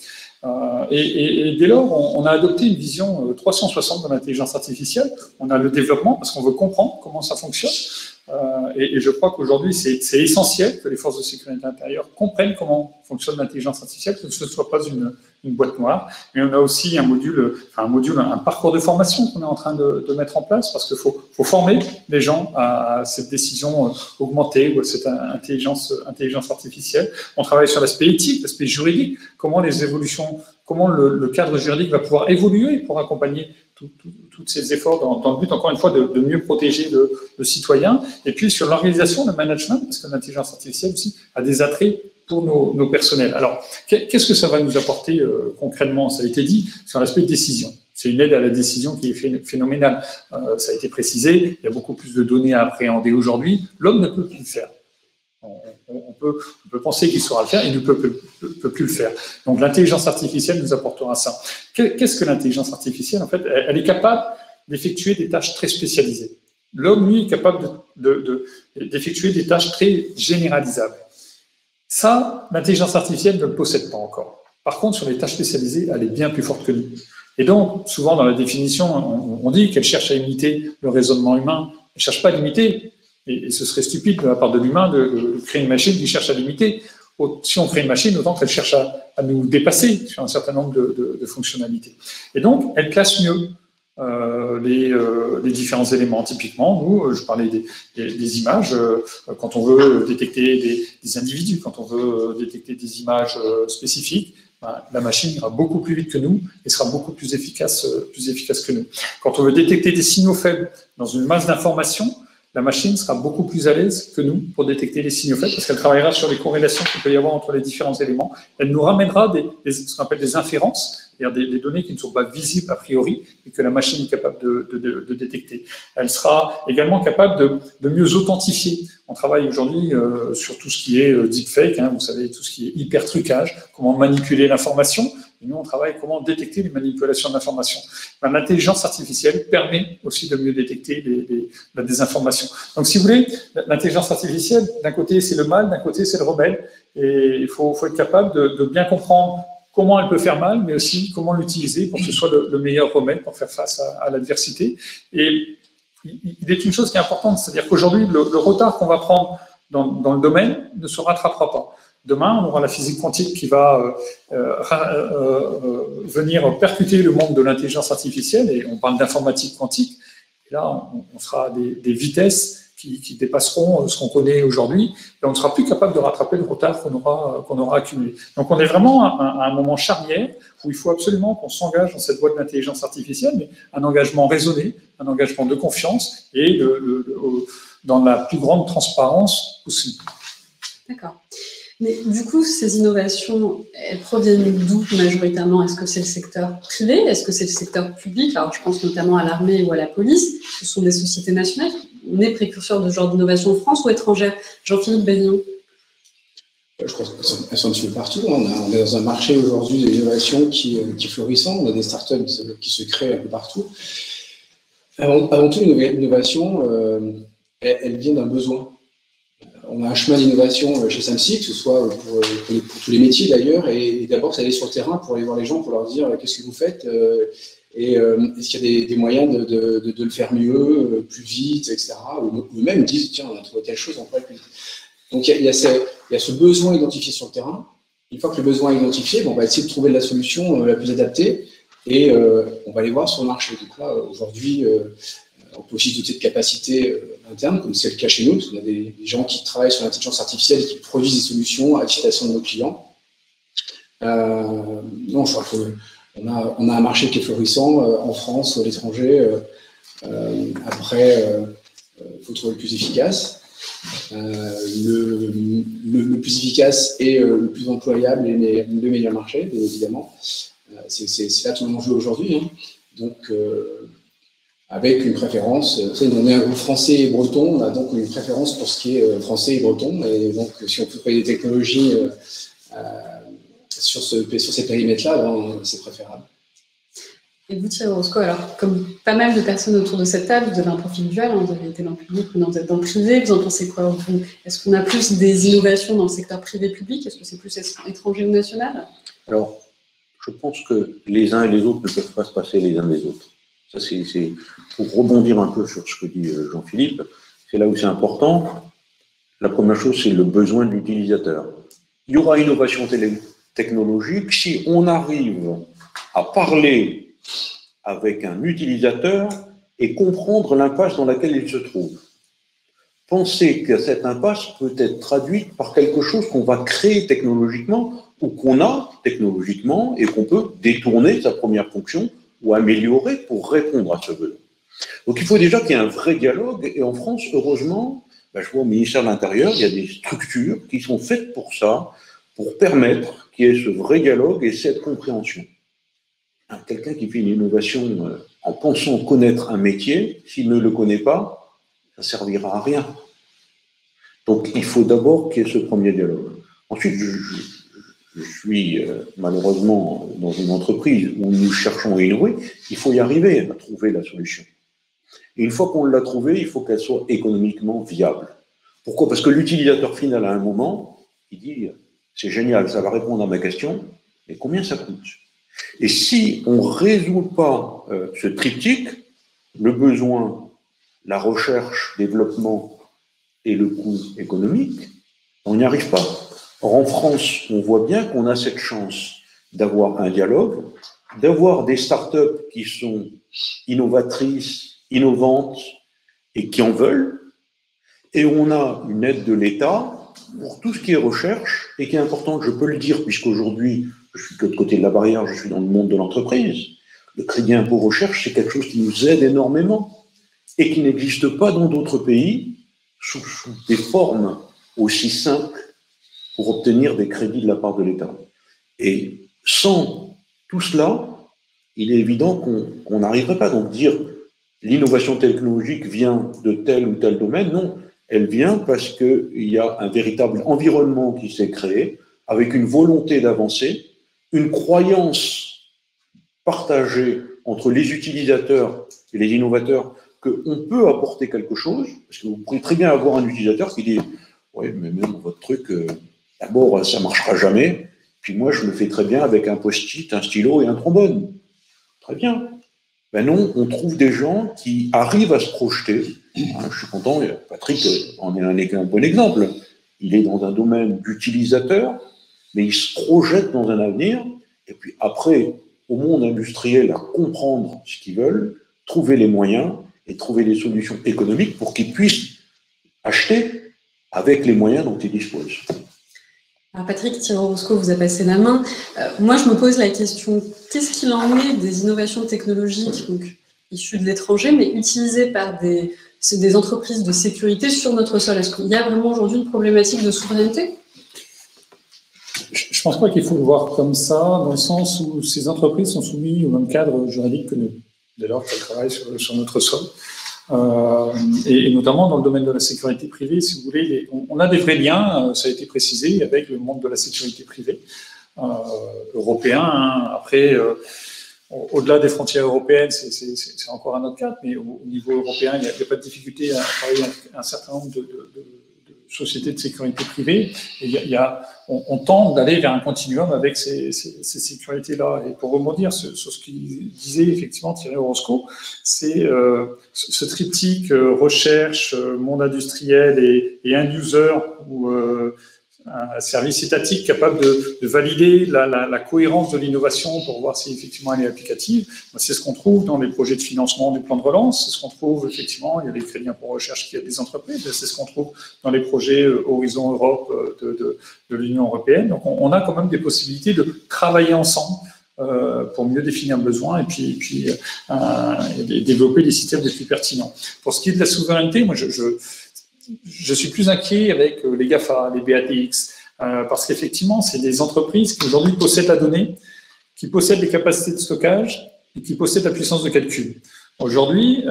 Et dès lors, on a adopté une vision 360 de l'intelligence artificielle. On a le développement parce qu'on veut comprendre comment ça fonctionne. Et je crois qu'aujourd'hui, c'est essentiel que les forces de sécurité intérieure comprennent comment fonctionne l'intelligence artificielle, que ce ne soit pas une boîte noire. Mais on a aussi un parcours de formation qu'on est en train de mettre en place parce qu'il faut former les gens à cette décision augmentée ou à cette intelligence artificielle. On travaille sur l'aspect éthique, l'aspect juridique, comment le cadre juridique va pouvoir évoluer pour accompagner tous ces efforts dans le but, encore une fois, de mieux protéger le citoyen. Et puis, sur l'organisation, le management, parce que l'intelligence artificielle aussi a des attraits pour nos personnels. Alors, qu'est-ce que ça va nous apporter concrètement? Ça a été dit sur l'aspect de décision. C'est une aide à la décision qui est phénoménale. Ça a été précisé, il y a beaucoup plus de données à appréhender aujourd'hui. L'homme ne peut plus le faire. On peut penser qu'il saura le faire, il ne peut plus le faire. Donc l'intelligence artificielle nous apportera ça. Qu'est-ce que l'intelligence artificielle? En fait, elle est capable d'effectuer des tâches très spécialisées. L'homme, lui, est capable d'effectuer des tâches très généralisables. Ça, l'intelligence artificielle ne le possède pas encore. Par contre, sur les tâches spécialisées, elle est bien plus forte que nous. Et donc, souvent dans la définition, on dit qu'elle cherche à imiter le raisonnement humain. Elle ne cherche pas à l'imiter. Et ce serait stupide de la part de l'humain de créer une machine qui cherche à l'imiter. Si on crée une machine, autant qu'elle cherche à nous dépasser sur un certain nombre de fonctionnalités. Et donc, elle classe mieux les différents éléments. Typiquement, nous, je parlais des images, quand on veut détecter des individus, quand on veut détecter des images spécifiques, la machine ira beaucoup plus vite que nous et sera beaucoup plus efficace que nous. Quand on veut détecter des signaux faibles dans une masse d'informations, la machine sera beaucoup plus à l'aise que nous pour détecter les signaux faibles parce qu'elle travaillera sur les corrélations qu'il peut y avoir entre les différents éléments. Elle nous ramènera ce qu'on appelle des inférences, c'est-à-dire des données qui ne sont pas visibles a priori et que la machine est capable de détecter. Elle sera également capable de mieux authentifier. On travaille aujourd'hui sur tout ce qui est deepfake, vous savez, tout ce qui est hyper trucage, comment manipuler l'information. Et nous, on travaille comment détecter les manipulations d'informations. L'intelligence artificielle permet aussi de mieux détecter la désinformation. Donc, si vous voulez, l'intelligence artificielle, d'un côté, c'est le mal, d'un côté, c'est le rebelle. Et il faut être capable de bien comprendre comment elle peut faire mal, mais aussi comment l'utiliser pour que ce soit le meilleur remède pour faire face à l'adversité. Et il est une chose qui est importante, c'est-à-dire qu'aujourd'hui, le retard qu'on va prendre dans le domaine ne se rattrapera pas. Demain, on aura la physique quantique qui va venir percuter le monde de l'intelligence artificielle, et on parle d'informatique quantique. Et là, on sera à des vitesses qui dépasseront ce qu'on connaît aujourd'hui, et on ne sera plus capable de rattraper le retard qu'on aura accumulé. Donc on est vraiment à un moment charnière où il faut absolument qu'on s'engage dans cette voie de l'intelligence artificielle, mais un engagement raisonné, un engagement de confiance et dans la plus grande transparence possible. D'accord. Mais du coup, ces innovations, elles proviennent d'où majoritairement? Est-ce que c'est le secteur privé? Est-ce que c'est le secteur public? Alors, je pense notamment à l'armée ou à la police. Ce sont des sociétés nationales. On est précurseur de ce genre d'innovation en France ou étrangère? Jean-Philippe Bellyon. Je pense qu'elles sont un petit peu partout. On est dans un marché aujourd'hui d'innovation qui est florissant. On a des startups qui se créent un peu partout. Avant tout, l'innovation, elle vient d'un besoin. On a un chemin d'innovation chez Samsic, que ce soit pour tous les métiers d'ailleurs, et d'abord, c'est aller sur le terrain pour aller voir les gens, pour leur dire qu'est-ce que vous faites, et est-ce qu'il y a des moyens de le faire mieux, plus vite, etc. Ou même disent, tiens, on a trouvé telle chose, on pourrait plus vite. Donc, il y a ce besoin identifié sur le terrain. Une fois que le besoin est identifié, on va essayer de trouver la solution la plus adaptée, et on va aller voir sur le marché. Donc là, aujourd'hui, on peut aussi se doter de capacités internes, comme c'est le cas chez nous, parce qu'on a des gens qui travaillent sur l'intelligence artificielle et qui produisent des solutions à destination de nos clients. Non, je crois qu'on a un marché qui est florissant en France, à l'étranger. Après, il faut trouver le plus efficace. Le plus efficace et le plus employable et le meilleur marché, bien évidemment. C'est là tout l'enjeu aujourd'hui. Hein. Donc, avec une préférence, on est un groupe français et breton, on a donc une préférence pour ce qui est français et breton, et donc si on peut trouver des technologies sur ces périmètres-là, c'est préférable. Et vous, Thierry Roscoe, alors comme pas mal de personnes autour de cette table, vous avez un profil dual, vous avez été dans le public, maintenant vous êtes dans le privé, vous en pensez quoi? Est-ce qu'on a plus des innovations dans le secteur privé-public? Est-ce que c'est plus étranger ou national? Alors, je pense que les uns et les autres ne peuvent pas se passer les uns des autres. Ça, c'est pour rebondir un peu sur ce que dit Jean-Philippe, c'est là où c'est important. La première chose, c'est le besoin de l'utilisateur. Il y aura innovation technologique si on arrive à parler avec un utilisateur et comprendre l'impasse dans laquelle il se trouve. Pensez que cette impasse peut être traduite par quelque chose qu'on va créer technologiquement ou qu'on a technologiquement et qu'on peut détourner sa première fonction ou améliorer pour répondre à ce besoin. Donc il faut déjà qu'il y ait un vrai dialogue, et en France, heureusement, je vois au ministère de l'Intérieur, il y a des structures qui sont faites pour ça, pour permettre qu'il y ait ce vrai dialogue et cette compréhension. Quelqu'un qui fait une innovation en pensant connaître un métier, s'il ne le connaît pas, ça ne servira à rien. Donc il faut d'abord qu'il y ait ce premier dialogue. Ensuite, je suis malheureusement dans une entreprise où nous cherchons à innover, il faut y arriver à trouver la solution. Et une fois qu'on l'a trouvée, il faut qu'elle soit économiquement viable. Pourquoi? Parce que l'utilisateur final, à un moment, il dit « c'est génial, ça va répondre à ma question, mais combien ça coûte ?» Et si on ne résout pas ce triptyque, le besoin, la recherche, développement et le coût économique, on n'y arrive pas. Or, en France, on voit bien qu'on a cette chance d'avoir un dialogue, d'avoir des startups qui sont innovatrices, innovantes et qui en veulent, et on a une aide de l'État pour tout ce qui est recherche et qui est important, je peux le dire, puisqu'aujourd'hui, je suis de l'autre côté de la barrière, je suis dans le monde de l'entreprise. Le crédit impôt recherche, c'est quelque chose qui nous aide énormément et qui n'existe pas dans d'autres pays sous des formes aussi simples pour obtenir des crédits de la part de l'État. Et sans tout cela, il est évident qu'on n'arriverait pas. Donc dire l'innovation technologique vient de tel ou tel domaine, non. Elle vient parce qu'il y a un véritable environnement qui s'est créé avec une volonté d'avancer, une croyance partagée entre les utilisateurs et les innovateurs qu'on peut apporter quelque chose, parce que vous pourrez très bien avoir un utilisateur qui dit « Oui, mais même votre truc, d'abord, ça ne marchera jamais, puis moi, je le fais très bien avec un post-it, un stylo et un trombone. » Très bien. Ben non, on trouve des gens qui arrivent à se projeter. Je suis content, Patrick en est un bon exemple. Il est dans un domaine d'utilisateur, mais il se projette dans un avenir, et puis après, au monde industriel, à comprendre ce qu'ils veulent, trouver les moyens et trouver les solutions économiques pour qu'ils puissent acheter avec les moyens dont ils disposent. Alors Patrick Tirorosco vous a passé la main. Moi, je me pose la question, qu'est-ce qu'il en est des innovations technologiques donc, issues de l'étranger, mais utilisées par des entreprises de sécurité sur notre sol? Est-ce qu'il y a vraiment aujourd'hui une problématique de souveraineté? Je ne pense pas qu'il faut le voir comme ça, dans le sens où ces entreprises sont soumises au même cadre juridique que nous, dès lors qu'elles travaillent sur notre sol. Et notamment dans le domaine de la sécurité privée, si vous voulez, on a des vrais liens, ça a été précisé, avec le monde de la sécurité privée européen. Hein. Après, au-delà des frontières européennes, c'est encore un autre cadre, mais au niveau européen, il n'y a pas de difficulté à travailler avec un certain nombre de sociétés de sécurité privée. Et on tente d'aller vers un continuum avec ces sécurités-là. Et pour rebondir sur ce qu'il disait effectivement Thierry Orozco, c'est ce triptyque recherche, monde industriel et end user, ou un service étatique capable de valider la cohérence de l'innovation pour voir si effectivement elle est applicative. C'est ce qu'on trouve dans les projets de financement du plan de relance, c'est ce qu'on trouve effectivement, il y a des crédits pour recherche qui a des entreprises, c'est ce qu'on trouve dans les projets Horizon Europe de l'Union européenne. Donc on a quand même des possibilités de travailler ensemble pour mieux définir le besoin et puis développer des systèmes les plus pertinents. Pour ce qui est de la souveraineté, moi je suis plus inquiet avec les GAFA, les BATX, parce qu'effectivement, c'est des entreprises qui aujourd'hui possèdent la donnée, qui possèdent les capacités de stockage et qui possèdent la puissance de calcul. Aujourd'hui,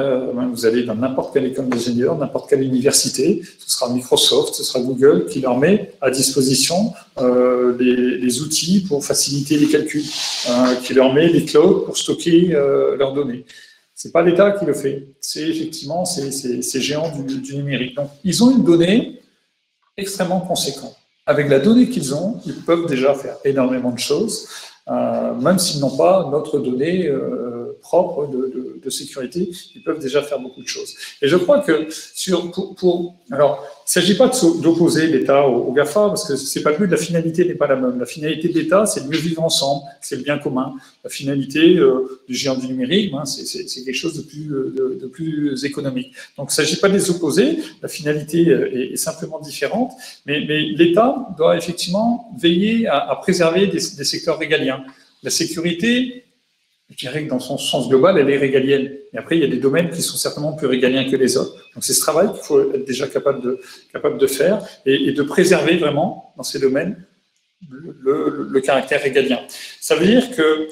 vous allez dans n'importe quelle école d'ingénieur, n'importe quelle université, ce sera Microsoft, ce sera Google qui leur met à disposition les outils pour faciliter les calculs, qui leur met les clouds pour stocker leurs données. Ce n'est pas l'État qui le fait, c'est effectivement ces géants du numérique. Donc, ils ont une donnée extrêmement conséquente. Avec la donnée qu'ils ont, ils peuvent déjà faire énormément de choses, même s'ils n'ont pas notre donnée propre de sécurité, ils peuvent déjà faire beaucoup de choses. Et je crois que alors, il ne s'agit pas d'opposer l'État au GAFA, parce que c'est pas le but, la finalité n'est pas la même. La finalité de l'État, c'est de mieux vivre ensemble, c'est le bien commun. La finalité du géant du numérique, c'est quelque chose de plus économique. Donc, il ne s'agit pas de les opposer, la finalité est simplement différente, mais l'État doit effectivement veiller à préserver des secteurs régaliens. La sécurité, je dirais que dans son sens global, elle est régalienne. Et après, il y a des domaines qui sont certainement plus régaliens que les autres. Donc, c'est ce travail qu'il faut être déjà capable de faire et de préserver vraiment, dans ces domaines, le caractère régalien. Ça veut dire que,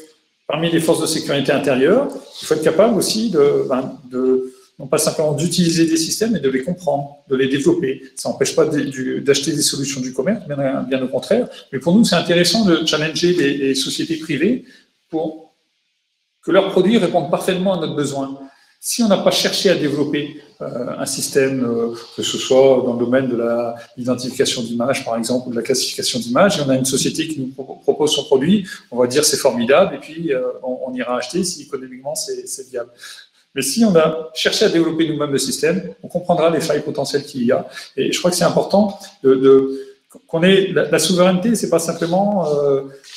parmi les forces de sécurité intérieure, il faut être capable aussi non pas simplement d'utiliser des systèmes, mais de les comprendre, de les développer. Ça n'empêche pas d'acheter des solutions du commerce, bien au contraire. Mais pour nous, c'est intéressant de challenger les sociétés privées pour que leurs produits répondent parfaitement à notre besoin. Si on n'a pas cherché à développer un système, que ce soit dans le domaine de l'identification d'images, par exemple, ou de la classification d'images, et on a une société qui nous propose son produit, on va dire c'est formidable, et puis on ira acheter si économiquement c'est viable. Mais si on a cherché à développer nous-mêmes le système, on comprendra les failles potentielles qu'il y a. Et je crois que c'est important qu'on ait la souveraineté, c'est pas simplement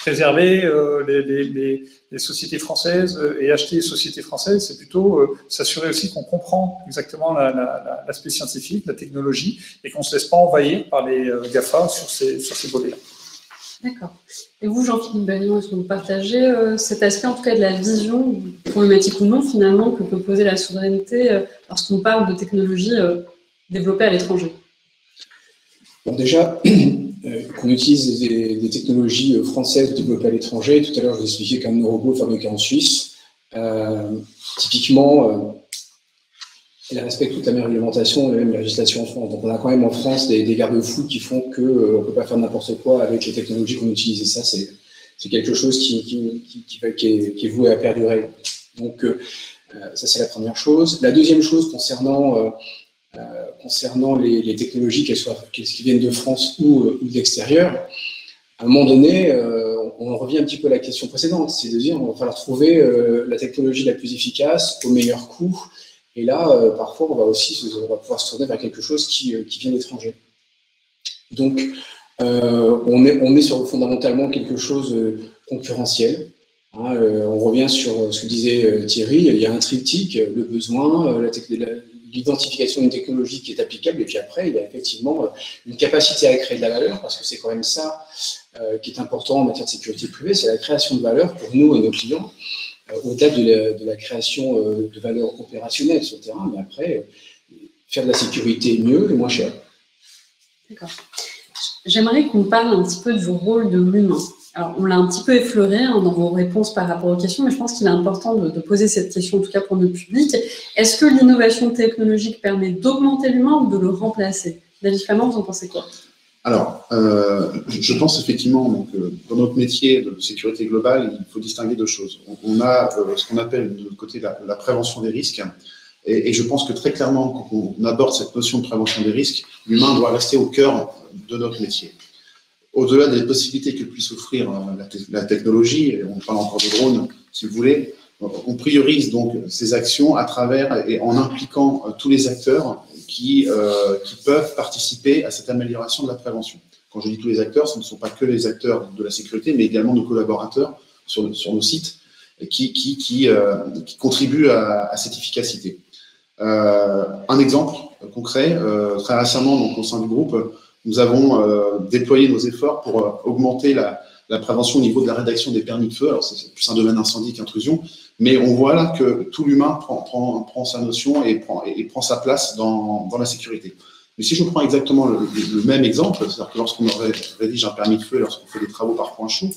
préserver les sociétés françaises et acheter les sociétés françaises, c'est plutôt s'assurer aussi qu'on comprend exactement l'aspect scientifique, la technologie, et qu'on ne se laisse pas envahir par les GAFA sur ces volets-là. D'accord. Et vous, Jean-Philippe Balion, est-ce que vous partagez cet aspect, en tout cas de la vision, problématique ou non, finalement, que peut poser la souveraineté lorsqu'on parle de technologies développées à l'étranger? Bon, déjà, qu'on utilise des technologies françaises développées à l'étranger. Tout à l'heure, je vous expliquais qu'un robot fabriqué en Suisse, typiquement, elle respecte toute la même réglementation et même la législation en France. Donc, on a quand même en France des garde-fous qui font qu'on ne peut pas faire n'importe quoi avec les technologies qu'on utilise. Et ça, c'est c'est quelque chose qui est voué à perdurer. Donc, ça, c'est la première chose. La deuxième chose concernant les technologies, qu'elles viennent de France ou d'extérieur, à un moment donné, on revient un petit peu à la question précédente, c'est de dire qu'il va falloir trouver la technologie la plus efficace, au meilleur coût. Et là, parfois, on va pouvoir se tourner vers quelque chose qui vient d'étranger. Donc, on est sur fondamentalement quelque chose concurrentiel. Hein, on revient sur ce que disait Thierry, il y a un triptyque, le besoin, l'identification d'une technologie qui est applicable, et puis après, il y a effectivement une capacité à créer de la valeur, parce que c'est quand même ça qui est important en matière de sécurité privée, c'est la création de valeur pour nous et nos clients, au-delà de la création de valeur opérationnelle sur le terrain, mais après, faire de la sécurité mieux et moins cher. D'accord. J'aimerais qu'on parle un petit peu du rôle de l'humain. Alors, on l'a un petit peu effleuré dans vos réponses par rapport aux questions, mais je pense qu'il est important de poser cette question, en tout cas pour notre public. Est-ce que l'innovation technologique permet d'augmenter l'humain ou de le remplacer? David Flamand, vous en pensez quoi? Alors, je pense effectivement, donc, dans notre métier de sécurité globale, il faut distinguer deux choses. On a ce qu'on appelle de l'autre côté la prévention des risques, et je pense que très clairement, quand on aborde cette notion de prévention des risques, l'humain doit rester au cœur de notre métier. Au-delà des possibilités que puisse offrir la technologie, et on parle encore de drones, si vous voulez, on priorise donc ces actions à travers et en impliquant tous les acteurs qui peuvent participer à cette amélioration de la prévention. Quand je dis tous les acteurs, ce ne sont pas que les acteurs de la sécurité, mais également nos collaborateurs sur nos sites qui contribuent à cette efficacité. Un exemple concret, très récemment, donc, au sein du groupe, nous avons déployé nos efforts pour augmenter la prévention au niveau de la rédaction des permis de feu. Alors, c'est plus un domaine incendie qu'intrusion, mais on voit là que tout l'humain prend sa notion et prend sa place dans la sécurité. Mais si je prends exactement le même exemple, c'est-à-dire que lorsqu'on rédige un permis de feu, lorsqu'on fait des travaux par point chaud,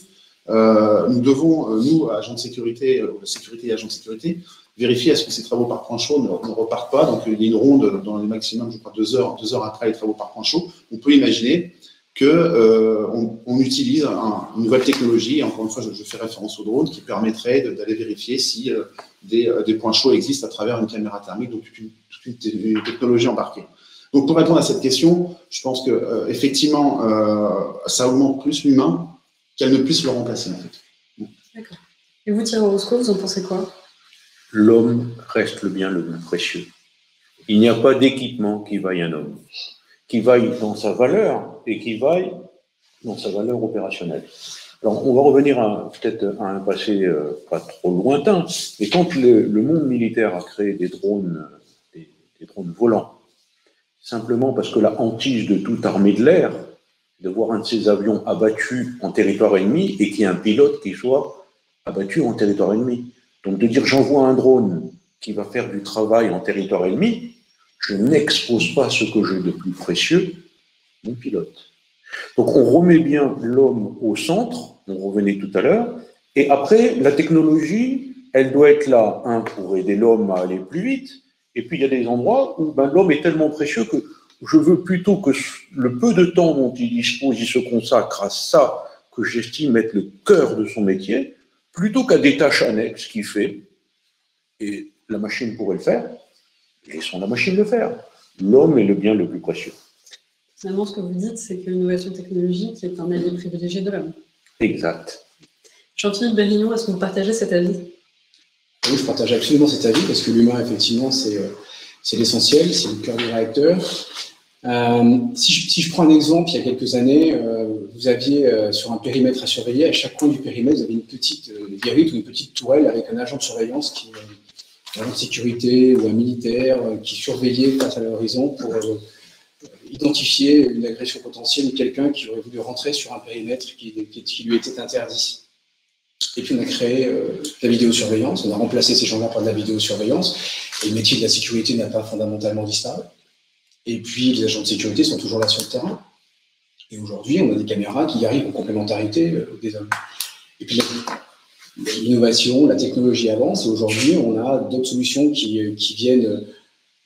nous devons, nous, agents de sécurité, sécurité et agents de sécurité, vérifier à ce que ces travaux par point chaud ne repartent pas. Donc, il y a une ronde dans les maximum, je crois, 2 heures après les travaux par point chaud. On peut imaginer qu'on utilise une nouvelle technologie, et encore une fois, je fais référence au drone, qui permettrait d'aller vérifier si des points chauds existent à travers une caméra thermique, donc toute une technologie embarquée. Donc, pour répondre à cette question, je pense que effectivement, ça augmente plus l'humain qu'elle ne puisse le remplacer, en fait. D'accord. Et vous, Thierry Orozco, vous en pensez quoi? L'homme reste le bien le plus précieux. Il n'y a pas d'équipement qui vaille un homme, qui vaille dans sa valeur et qui vaille dans sa valeur opérationnelle. Alors, on va revenir peut-être à un passé pas trop lointain, mais quand le monde militaire a créé des drones volants, simplement parce que la hantise de toute armée de l'air, de voir un de ces avions abattu en territoire ennemi et qu'il y ait un pilote qui soit abattu en territoire ennemi. Donc de dire j'envoie un drone qui va faire du travail en territoire ennemi, je n'expose pas ce que j'ai de plus précieux, mon pilote. Donc on remet bien l'homme au centre, on revenait tout à l'heure, et après la technologie, elle doit être là, pour aider l'homme à aller plus vite, et puis il y a des endroits où l'homme est tellement précieux que je veux plutôt que le peu de temps dont il dispose, il se consacre à ça que j'estime être le cœur de son métier, plutôt qu'à des tâches annexes qu'il fait, et la machine pourrait le faire, laissons la machine le faire. L'homme est le bien le plus précieux. Finalement, ce que vous dites, c'est que l'innovation technologique est un allié privilégié de l'homme. Exact. Jean-Philippe Berignon, est-ce que vous partagez cet avis? Oui, je partage absolument cet avis, parce que l'humain, effectivement, c'est l'essentiel, c'est le cœur du réacteur. Si je prends un exemple, il y a quelques années, vous aviez sur un périmètre à surveiller, à chaque coin du périmètre, vous avez une petite guérite ou une petite tourelle avec un agent de surveillance, un agent de sécurité ou un militaire qui surveillait face à l'horizon pour identifier une agression potentielle ou quelqu'un qui aurait voulu rentrer sur un périmètre qui lui était interdit. Et puis on a créé la vidéosurveillance, on a remplacé ces gens-là par de la vidéosurveillance, et le métier de la sécurité n'a pas fondamentalement disparu. Et puis, les agents de sécurité sont toujours là sur le terrain. Et aujourd'hui, on a des caméras qui arrivent en complémentarité des hommes. Et puis, l'innovation, la technologie avance. Et aujourd'hui, on a d'autres solutions qui viennent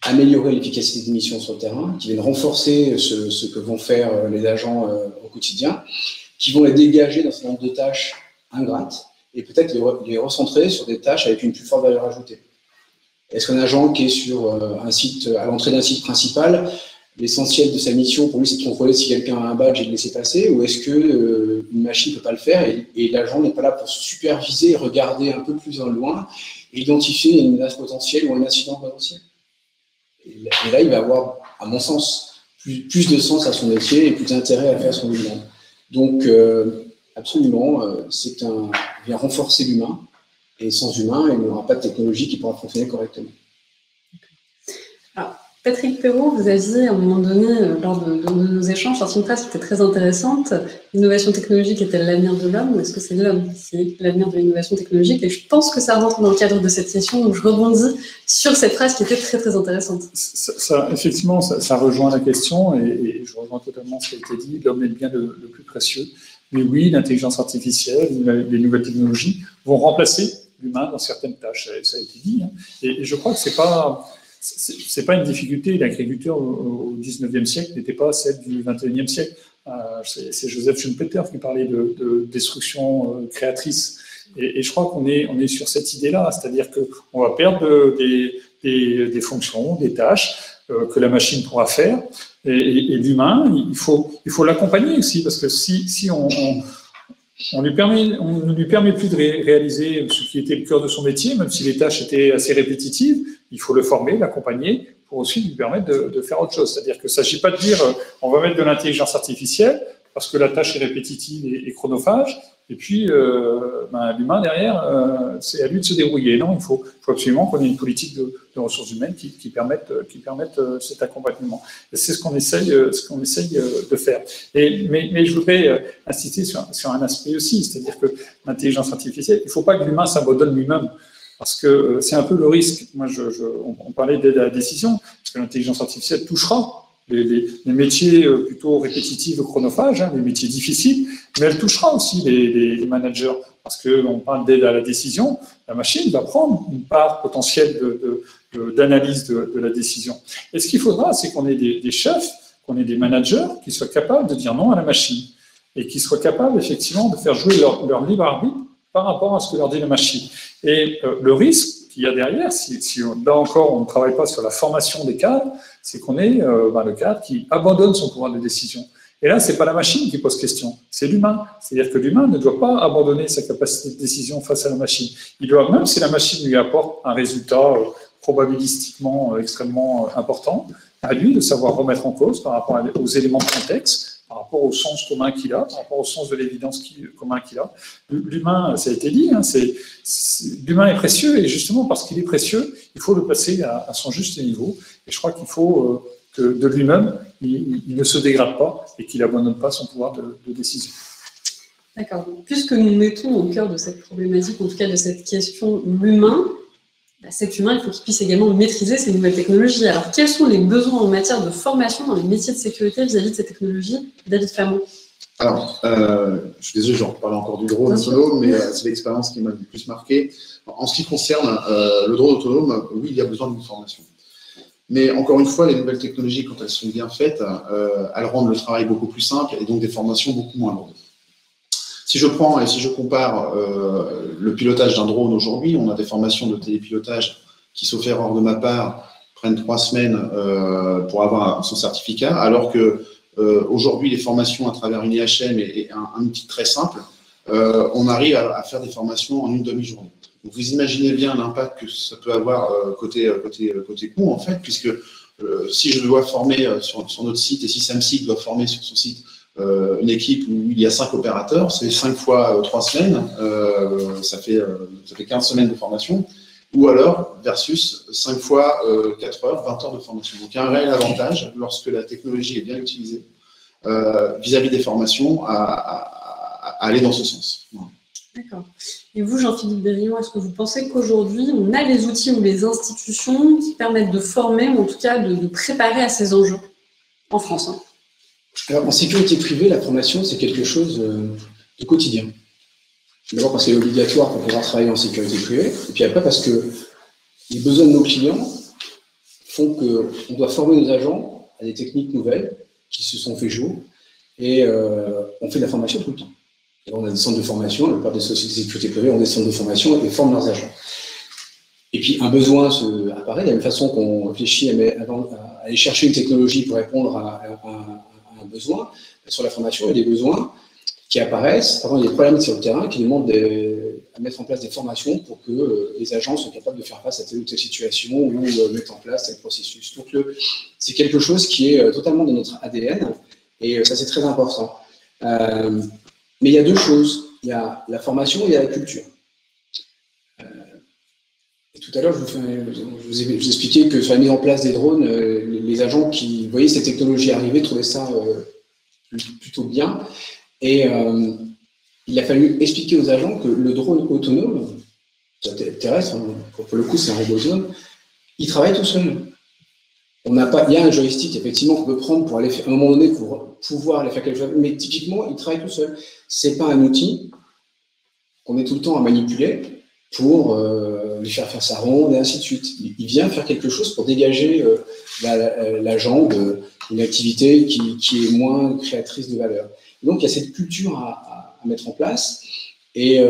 améliorer l'efficacité des missions sur le terrain, qui viennent renforcer ce que vont faire les agents au quotidien, qui vont les dégager d'un certain nombre de tâches ingrates et peut-être les recentrer sur des tâches avec une plus forte valeur ajoutée. Est-ce qu'un agent qui est sur un site, à l'entrée d'un site principal, l'essentiel de sa mission pour lui, c'est de contrôler si quelqu'un a un badge et de le laisser passer, ou est-ce qu'une machine ne peut pas le faire et l'agent n'est pas là pour superviser, regarder un peu plus loin et identifier une menace potentielle ou un incident potentiel? Et là, il va avoir, à mon sens, plus de sens à son métier et plus d'intérêt à faire son bilan. Donc, absolument, vient renforcer l'humain. Et sans humain, il n'y aura pas de technologie qui pourra fonctionner correctement. Alors, Patrick Perrault, vous aviez, à un moment donné, lors de nos échanges, sorti une phrase qui était très intéressante. L'innovation technologique est-elle l'avenir de l'homme, ou est-ce que c'est l'homme qui est l'avenir de l'innovation technologique? Et je pense que ça rentre dans le cadre de cette question, donc je rebondis sur cette phrase qui était très, très intéressante. Effectivement, ça rejoint la question, et je rejoins totalement ce qui a été dit. L'homme est le bien le plus précieux. Mais oui, l'intelligence artificielle, les nouvelles technologies vont remplacer l'humain dans certaines tâches, ça a été dit. Et je crois que c'est pas une difficulté. L'agriculture au 19e siècle n'était pas celle du 21e siècle. C'est Joseph Schumpeter qui parlait de destruction créatrice. Et je crois qu'on est sur cette idée-là, c'est-à-dire qu'on va perdre des fonctions, des tâches que la machine pourra faire. Et l'humain, il faut l'accompagner aussi, parce que si on ne lui permet plus de réaliser ce qui était le cœur de son métier, même si les tâches étaient assez répétitives, il faut le former, l'accompagner, pour aussi lui permettre de faire autre chose. C'est-à-dire qu'il ne s'agit pas de dire on va mettre de l'intelligence artificielle parce que la tâche est répétitive et chronophage, et puis l'humain derrière, c'est à lui de se débrouiller. Non, il faut absolument qu'on ait une politique de ressources humaines qui permettent cet accompagnement. Et c'est ce qu'on essaye de faire. Mais je voudrais insister sur un aspect aussi, c'est-à-dire que l'intelligence artificielle, il ne faut pas que l'humain s'abandonne lui-même. Parce que c'est un peu le risque. Moi, on parlait d'aide à la décision, parce que l'intelligence artificielle touchera les métiers plutôt répétitifs, chronophages, les métiers difficiles, mais elle touchera aussi les managers, parce qu'on parle d'aide à la décision, la machine va prendre une part potentielle d'analyse de la décision. Et ce qu'il faudra, c'est qu'on ait des chefs, qu'on ait des managers qui soient capables de dire non à la machine, et qui soient capables effectivement de faire jouer leur libre arbitre par rapport à ce que leur dit la machine. Et le risque qu'il y a derrière, si là encore on ne travaille pas sur la formation des cadres, c'est qu'on est le cadre qui abandonne son pouvoir de décision. Et là, ce n'est pas la machine qui pose question, c'est l'humain. C'est-à-dire que l'humain ne doit pas abandonner sa capacité de décision face à la machine. Il doit, même si la machine lui apporte un résultat probabilistiquement extrêmement important, à lui de savoir remettre en cause par rapport aux éléments de contexte, par rapport au sens commun qu'il a, par rapport au sens de l'évidence commun qu'il a. L'humain, ça a été dit, l'humain est précieux, et justement parce qu'il est précieux, il faut le placer à son juste niveau. Et je crois qu'il faut que de lui-même, il ne se dégrade pas et qu'il n'abandonne pas son pouvoir de décision. D'accord. Puisque nous mettons au cœur de cette problématique, en tout cas de cette question, l'humain, cet humain, il faut qu'il puisse également maîtriser ces nouvelles technologies. Alors, quels sont les besoins en matière de formation dans les métiers de sécurité vis-à-vis de ces technologies? David Flamand. Alors, je suis désolé, j'en reparle encore du drone autonome, mais c'est l'expérience qui m'a le plus marqué. En ce qui concerne le drone autonome, oui, il y a besoin d'une formation. Mais encore une fois, les nouvelles technologies, quand elles sont bien faites, elles rendent le travail beaucoup plus simple et donc des formations beaucoup moins lourdes. Si je prends et si je compare le pilotage d'un drone aujourd'hui, on a des formations de télépilotage qui, sauf erreur de ma part, prennent 3 semaines pour avoir son certificat, alors que aujourd'hui, les formations à travers une IHM et un outil très simple, on arrive à faire des formations en une demi-journée. Donc vous imaginez bien l'impact que ça peut avoir côté coût, en fait, puisque si je dois former sur notre site et si SAMSIC doit former sur son site une équipe où il y a 5 opérateurs, c'est 5 fois 3 semaines, ça fait 15 semaines de formation, ou alors versus 5 fois 4 heures, 20 heures de formation. Donc il y a un réel avantage lorsque la technologie est bien utilisée vis-à-vis des formations à aller dans ce sens. Voilà. D'accord. Et vous, Jean-Philippe Berillon, est-ce que vous pensez qu'aujourd'hui, on a les outils ou les institutions qui permettent de former, ou en tout cas de préparer à ces enjeux en France? Alors, en sécurité privée, la formation, c'est quelque chose de quotidien. D'abord parce qu'elle est obligatoire pour pouvoir travailler en sécurité privée, et puis après parce que les besoins de nos clients font qu'on doit former nos agents à des techniques nouvelles qui se sont fait jour, et on fait de la formation tout le temps. Et on a des centres de formation, la plupart des sociétés de sécurité privée ont des centres de formation et forment leurs agents. Et puis un besoin apparaît, de la même façon qu'on réfléchit à aller chercher une technologie pour répondre à un besoin. Sur la formation, il y a des besoins qui apparaissent. Avant, il y a des problèmes sur le terrain qui demandent à mettre en place des formations pour que les agents soient capables de faire face à telle ou telle situation ou mettre en place tel processus. Donc, c'est quelque chose qui est totalement dans notre ADN et ça, c'est très important. Mais il y a deux choses. Il y a la formation et il y a la culture. Et tout à l'heure, je vous ai expliqué que sur la mise en place des drones, les agents qui voyaient cette technologie arriver trouvaient ça plutôt bien. Et il a fallu expliquer aux agents que le drone autonome, terrestre, pour le coup c'est un robot autonome, il travaille tout seul. Il y a un joystick effectivement qu'on peut prendre pour aller à un moment donné pour pouvoir aller faire quelque chose, mais typiquement il travaille tout seul. C'est pas un outil qu'on est tout le temps à manipuler pour lui faire sa ronde et ainsi de suite. Il vient faire quelque chose pour dégager l'agent d'une activité qui est moins créatrice de valeur. Donc, il y a cette culture à mettre en place. Et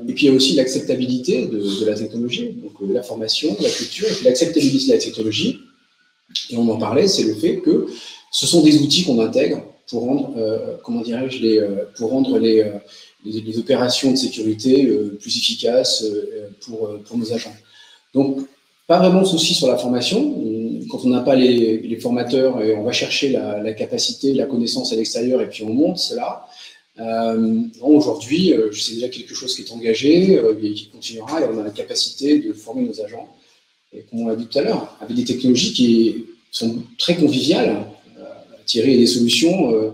puis, il y a aussi l'acceptabilité de la technologie. Donc, la formation, la culture, et puis l'acceptabilité de la technologie. Et on en parlait, c'est le fait que ce sont des outils qu'on intègre pour rendre, les opérations de sécurité plus efficaces pour nos agents. Donc, pas vraiment de souci sur la formation. Quand on n'a pas les formateurs, on va chercher la capacité, la connaissance à l'extérieur et puis on monte cela. Aujourd'hui, c'est déjà quelque chose qui est engagé et qui continuera et on a la capacité de former nos agents. Et comme on l'a dit tout à l'heure, avec des technologies qui sont très conviviales. Thierry a des solutions.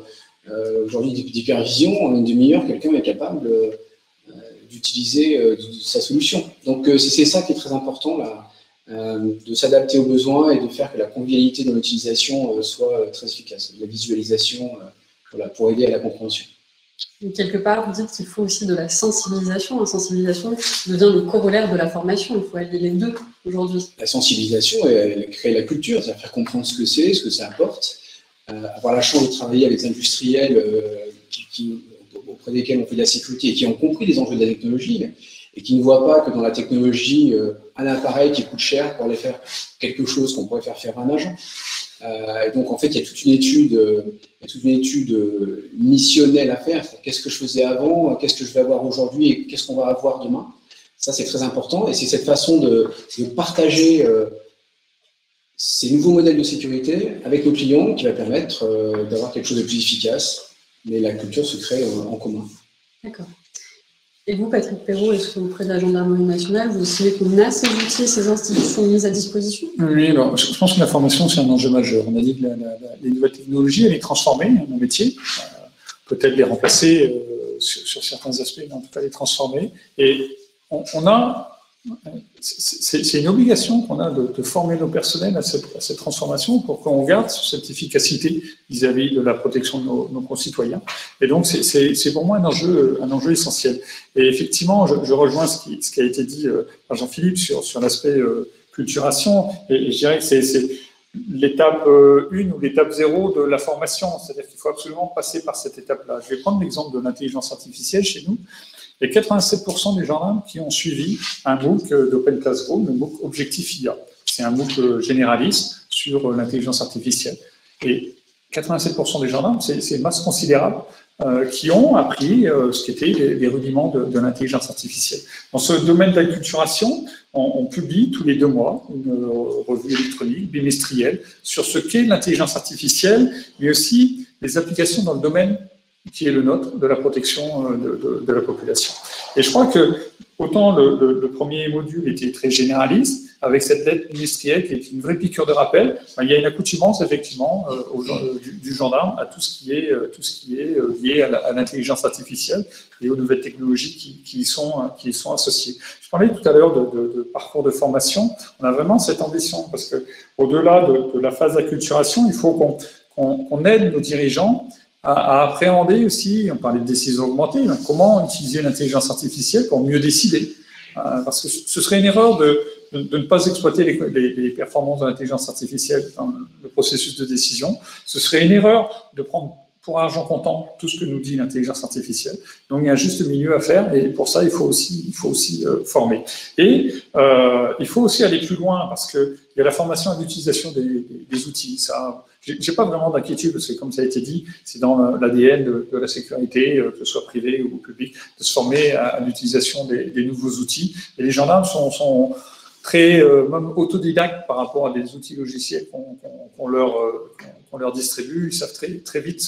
Aujourd'hui, d'hypervision, en une demi-heure, quelqu'un est capable d'utiliser sa solution. Donc, c'est ça qui est très important là. De s'adapter aux besoins et de faire que la convivialité dans l'utilisation soit très efficace. La visualisation, pour aider à la compréhension. Donc, quelque part, vous dites qu'il faut aussi de la sensibilisation. La sensibilisation devient le corollaire de la formation. Il faut allier les deux aujourd'hui. La sensibilisation, elle crée la culture, c'est-à-dire faire comprendre ce que c'est, ce que ça apporte. Avoir la chance de travailler avec des industriels auprès desquels on fait de la sécurité et qui ont compris les enjeux de la technologie, et qui ne voient pas que dans la technologie, un appareil qui coûte cher pour aller faire quelque chose qu'on pourrait faire un agent. Et donc, en fait, il y a toute une étude missionnelle à faire. Qu'est-ce que je faisais avant, qu'est-ce que je vais avoir aujourd'hui et qu'est-ce qu'on va avoir demain. Ça, c'est très important. Et c'est cette façon de partager ces nouveaux modèles de sécurité avec nos clients qui va permettre d'avoir quelque chose de plus efficace. Mais la culture se crée en commun. D'accord. Et vous, Patrick Perrault, est-ce que auprès de la Gendarmerie nationale, vous estimez qu'on a ces outils et ces institutions mises à disposition? Oui, alors, je pense que la formation, c'est un enjeu majeur. On a dit que les nouvelles technologies, elles les transformer, nos métiers, peut-être les remplacer sur certains aspects, mais en tout cas les transformer. Et c'est une obligation qu'on a de former nos personnels à cette transformation pour qu'on garde cette efficacité vis-à-vis de la protection de nos concitoyens. Et donc, c'est pour moi un enjeu essentiel. Et effectivement, je rejoins ce qui a été dit par Jean-Philippe sur l'aspect culturation. Et je dirais que c'est l'étape 1 ou l'étape 0 de la formation. C'est-à-dire qu'il faut absolument passer par cette étape-là. Je vais prendre l'exemple de l'intelligence artificielle chez nous. Il y a 87% des gendarmes qui ont suivi un MOOC d'Open Classroom, le MOOC Objectif IA. C'est un MOOC généraliste sur l'intelligence artificielle. Et 87% des gendarmes, c'est une masse considérable, qui ont appris ce qu'étaient les rudiments de l'intelligence artificielle. Dans ce domaine de la culturation, on publie tous les 2 mois une revue électronique bimestrielle sur ce qu'est l'intelligence artificielle, mais aussi les applications dans le domaine qui est le nôtre, de la protection de la population. Et je crois que autant le premier module était très généraliste, avec cette lettre ministérielle qui est une vraie piqûre de rappel, il y a une accoutumance effectivement du gendarme à tout ce qui est lié à l'intelligence artificielle et aux nouvelles technologies qui y sont associées. Je parlais tout à l'heure de parcours de formation. On a vraiment cette ambition parce que au-delà de la phase d'acculturation, il faut qu'on aide nos dirigeants à appréhender aussi, on parlait de décision augmentée, comment utiliser l'intelligence artificielle pour mieux décider. Parce que ce serait une erreur de ne pas exploiter les performances de l'intelligence artificielle dans le processus de décision. Ce serait une erreur de prendre pour argent comptant tout ce que nous dit l'intelligence artificielle. Donc, il y a un juste milieu à faire et pour ça, il faut aussi former. Et il faut aussi aller plus loin parce qu'il y a la formation et l'utilisation des outils. Ça, j'ai pas vraiment d'inquiétude parce que, comme ça a été dit, c'est dans l'ADN de la sécurité, que ce soit privé ou public, de se former à l'utilisation des nouveaux outils. Et les gendarmes sont très même autodidactes par rapport à des outils logiciels qu'on leur distribue. Ils savent très vite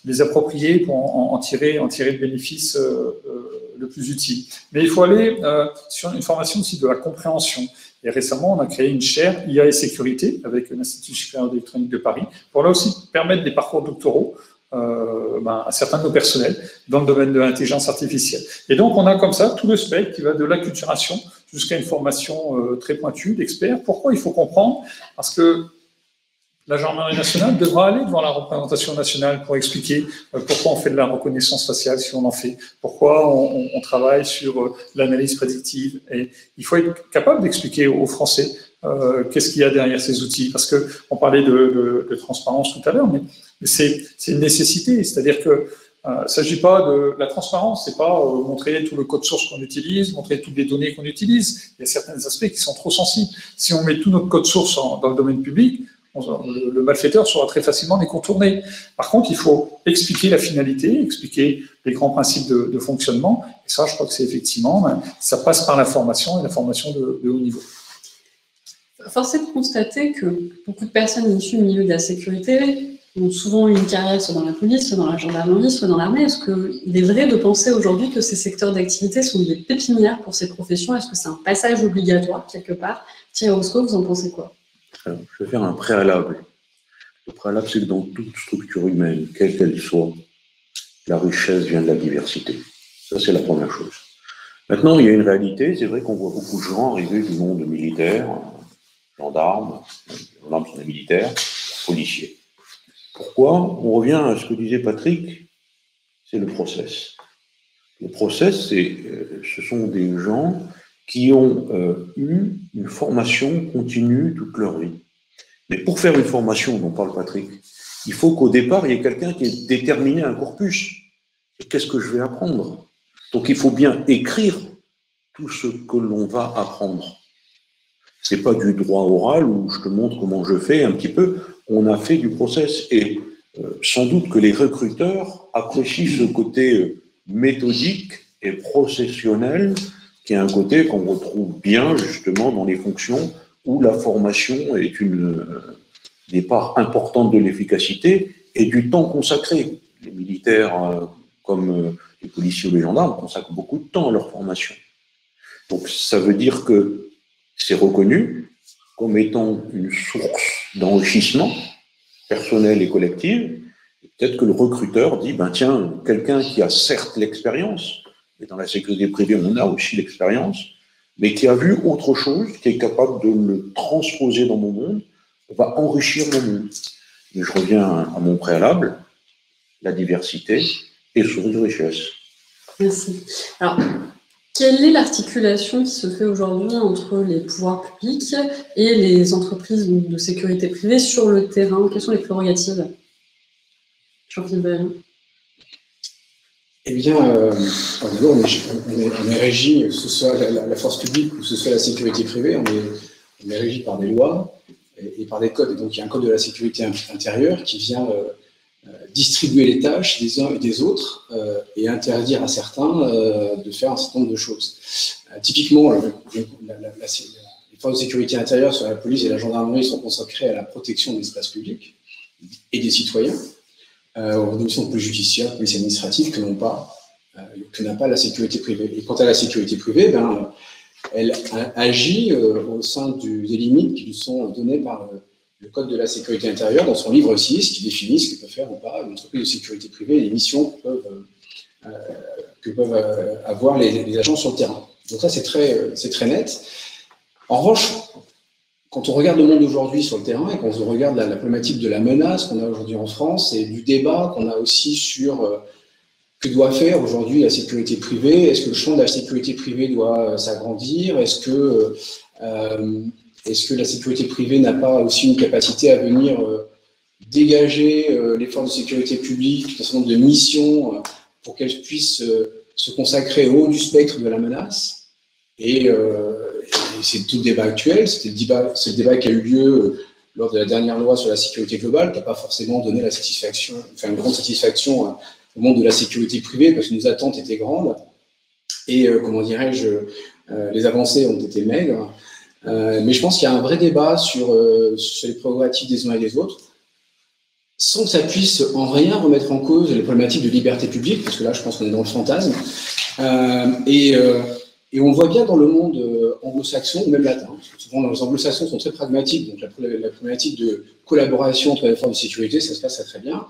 les approprier pour en tirer le bénéfice le plus utile. Mais il faut aller sur une formation aussi de la compréhension. Et récemment, on a créé une chaire IA et sécurité avec l'Institut supérieur d'électronique de Paris pour là aussi permettre des parcours doctoraux à certains de nos personnels dans le domaine de l'intelligence artificielle. Et donc, on a comme ça tout le spectre qui va de l'acculturation jusqu'à une formation très pointue d'experts. Pourquoi il faut comprendre? Parce que la gendarmerie nationale devra aller devant la représentation nationale pour expliquer pourquoi on fait de la reconnaissance faciale si on en fait, pourquoi on travaille sur l'analyse prédictive. Et il faut être capable d'expliquer aux Français qu'est-ce qu'il y a derrière ces outils. Parce qu'on parlait de transparence tout à l'heure, mais c'est une nécessité. C'est-à-dire que il ne s'agit pas de la transparence, c'est pas montrer tout le code source qu'on utilise, montrer toutes les données qu'on utilise. Il y a certains aspects qui sont trop sensibles. Si on met tout notre code source dans le domaine public, le malfaiteur saura très facilement les contourner. Par contre, il faut expliquer la finalité, expliquer les grands principes de fonctionnement. Et ça, je crois que c'est effectivement, ça passe par la formation et la formation de haut niveau. Force est de constater que beaucoup de personnes issues du milieu de la sécurité ont souvent eu une carrière soit dans la police, soit dans la gendarmerie, soit dans l'armée. Est-ce qu'il est vrai de penser aujourd'hui que ces secteurs d'activité sont des pépinières pour ces professions? Est-ce que c'est un passage obligatoire quelque part? Thierry Roscoe, vous en pensez quoi? Alors, je vais faire un préalable. Le préalable, c'est que dans toute structure humaine, quelle qu'elle soit, la richesse vient de la diversité. Ça, c'est la première chose. Maintenant, il y a une réalité. C'est vrai qu'on voit beaucoup de gens arriver du monde militaire, gendarmes sont des militaires, policiers. Pourquoi? On revient à ce que disait Patrick, c'est le process. Le process, ce sont des gens qui ont eu une formation continue toute leur vie. Mais pour faire une formation dont parle Patrick, il faut qu'au départ, il y ait quelqu'un qui ait déterminé un corpus. Qu'est-ce que je vais apprendre? Donc il faut bien écrire tout ce que l'on va apprendre. C'est pas du droit oral où je te montre comment je fais un petit peu. On a fait du process. Et sans doute que les recruteurs apprécient ce côté méthodique et processionnel qui est un côté qu'on retrouve bien justement dans les fonctions où la formation est des parts importantes de l'efficacité et du temps consacré. Les militaires, comme les policiers ou les gendarmes, consacrent beaucoup de temps à leur formation. Donc ça veut dire que c'est reconnu comme étant une source d'enrichissement personnel et collectif. Peut-être que le recruteur dit, tiens, quelqu'un qui a certes l'expérience, mais dans la sécurité privée, on a aussi l'expérience, mais qui a vu autre chose, qui est capable de le transposer dans mon monde, va enrichir mon monde. Et je reviens à mon préalable, la diversité et source de richesse. Merci. Alors, quelle est l'articulation qui se fait aujourd'hui entre les pouvoirs publics et les entreprises de sécurité privée sur le terrain? Quelles sont les prérogatives? Jean-Philippe Vaillant. Eh bien, d'abord, on est régi, que ce soit la force publique ou que ce soit la sécurité privée, on est régi par des lois et par des codes. Et donc, il y a un code de la sécurité intérieure qui vient distribuer les tâches des uns et des autres et interdire à certains de faire un certain nombre de choses. Typiquement, les forces de sécurité intérieure sur la police et la gendarmerie sont consacrées à la protection de l'espace public et des citoyens, aux missions de police judiciaire, de police administrative que n'a pas la sécurité privée. Et quant à la sécurité privée, elle agit au sein des limites qui lui sont données par le Code de la sécurité intérieure, dans son livre 6, qui définit ce que peut faire ou pas une entreprise de sécurité privée et les missions que peuvent avoir les agents sur le terrain. Donc ça, c'est très net. En revanche, quand on regarde le monde aujourd'hui sur le terrain et quand on regarde la problématique de la menace qu'on a aujourd'hui en France et du débat qu'on a aussi sur que doit faire aujourd'hui la sécurité privée, est-ce que le champ de la sécurité privée doit s'agrandir, est-ce que la sécurité privée n'a pas aussi une capacité à venir dégager les forces de sécurité publique, un certain nombre de missions pour qu'elles puissent se consacrer au haut du spectre de la menace. Et c'est tout le débat actuel, c'est le débat qui a eu lieu lors de la dernière loi sur la sécurité globale, qui n'a pas forcément donné la satisfaction, enfin une grande satisfaction au monde de la sécurité privée, parce que nos attentes étaient grandes, et comment dirais-je, les avancées ont été maigres. Mais je pense qu'il y a un vrai débat sur les prérogatives des uns et des autres, sans que ça puisse en rien remettre en cause les problématiques de liberté publique, parce que là, je pense qu'on est dans le fantasme. Et on voit bien dans le monde anglo-saxon, ou même latin, parce que souvent les anglo-saxons sont très pragmatiques, donc la problématique de collaboration entre les forces de sécurité, ça se passe très bien.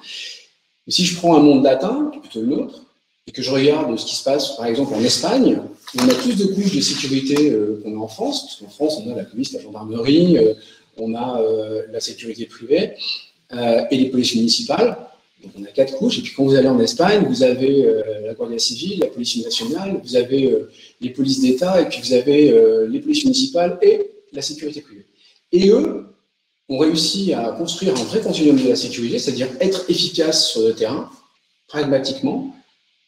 Mais si je prends un monde latin, qui est plutôt le nôtre, et que je regarde ce qui se passe, par exemple, en Espagne, où on a plus de couches de sécurité qu'on a en France, parce qu'en France, on a la police, la gendarmerie, on a la sécurité privée et les polices municipales. Donc on a 4 couches. Et puis quand vous allez en Espagne, vous avez la Guardia Civile, la police nationale, vous avez les polices d'État, et puis vous avez les polices municipales et la sécurité privée. Et eux ont réussi à construire un vrai continuum de la sécurité, c'est-à-dire être efficace sur le terrain, pragmatiquement,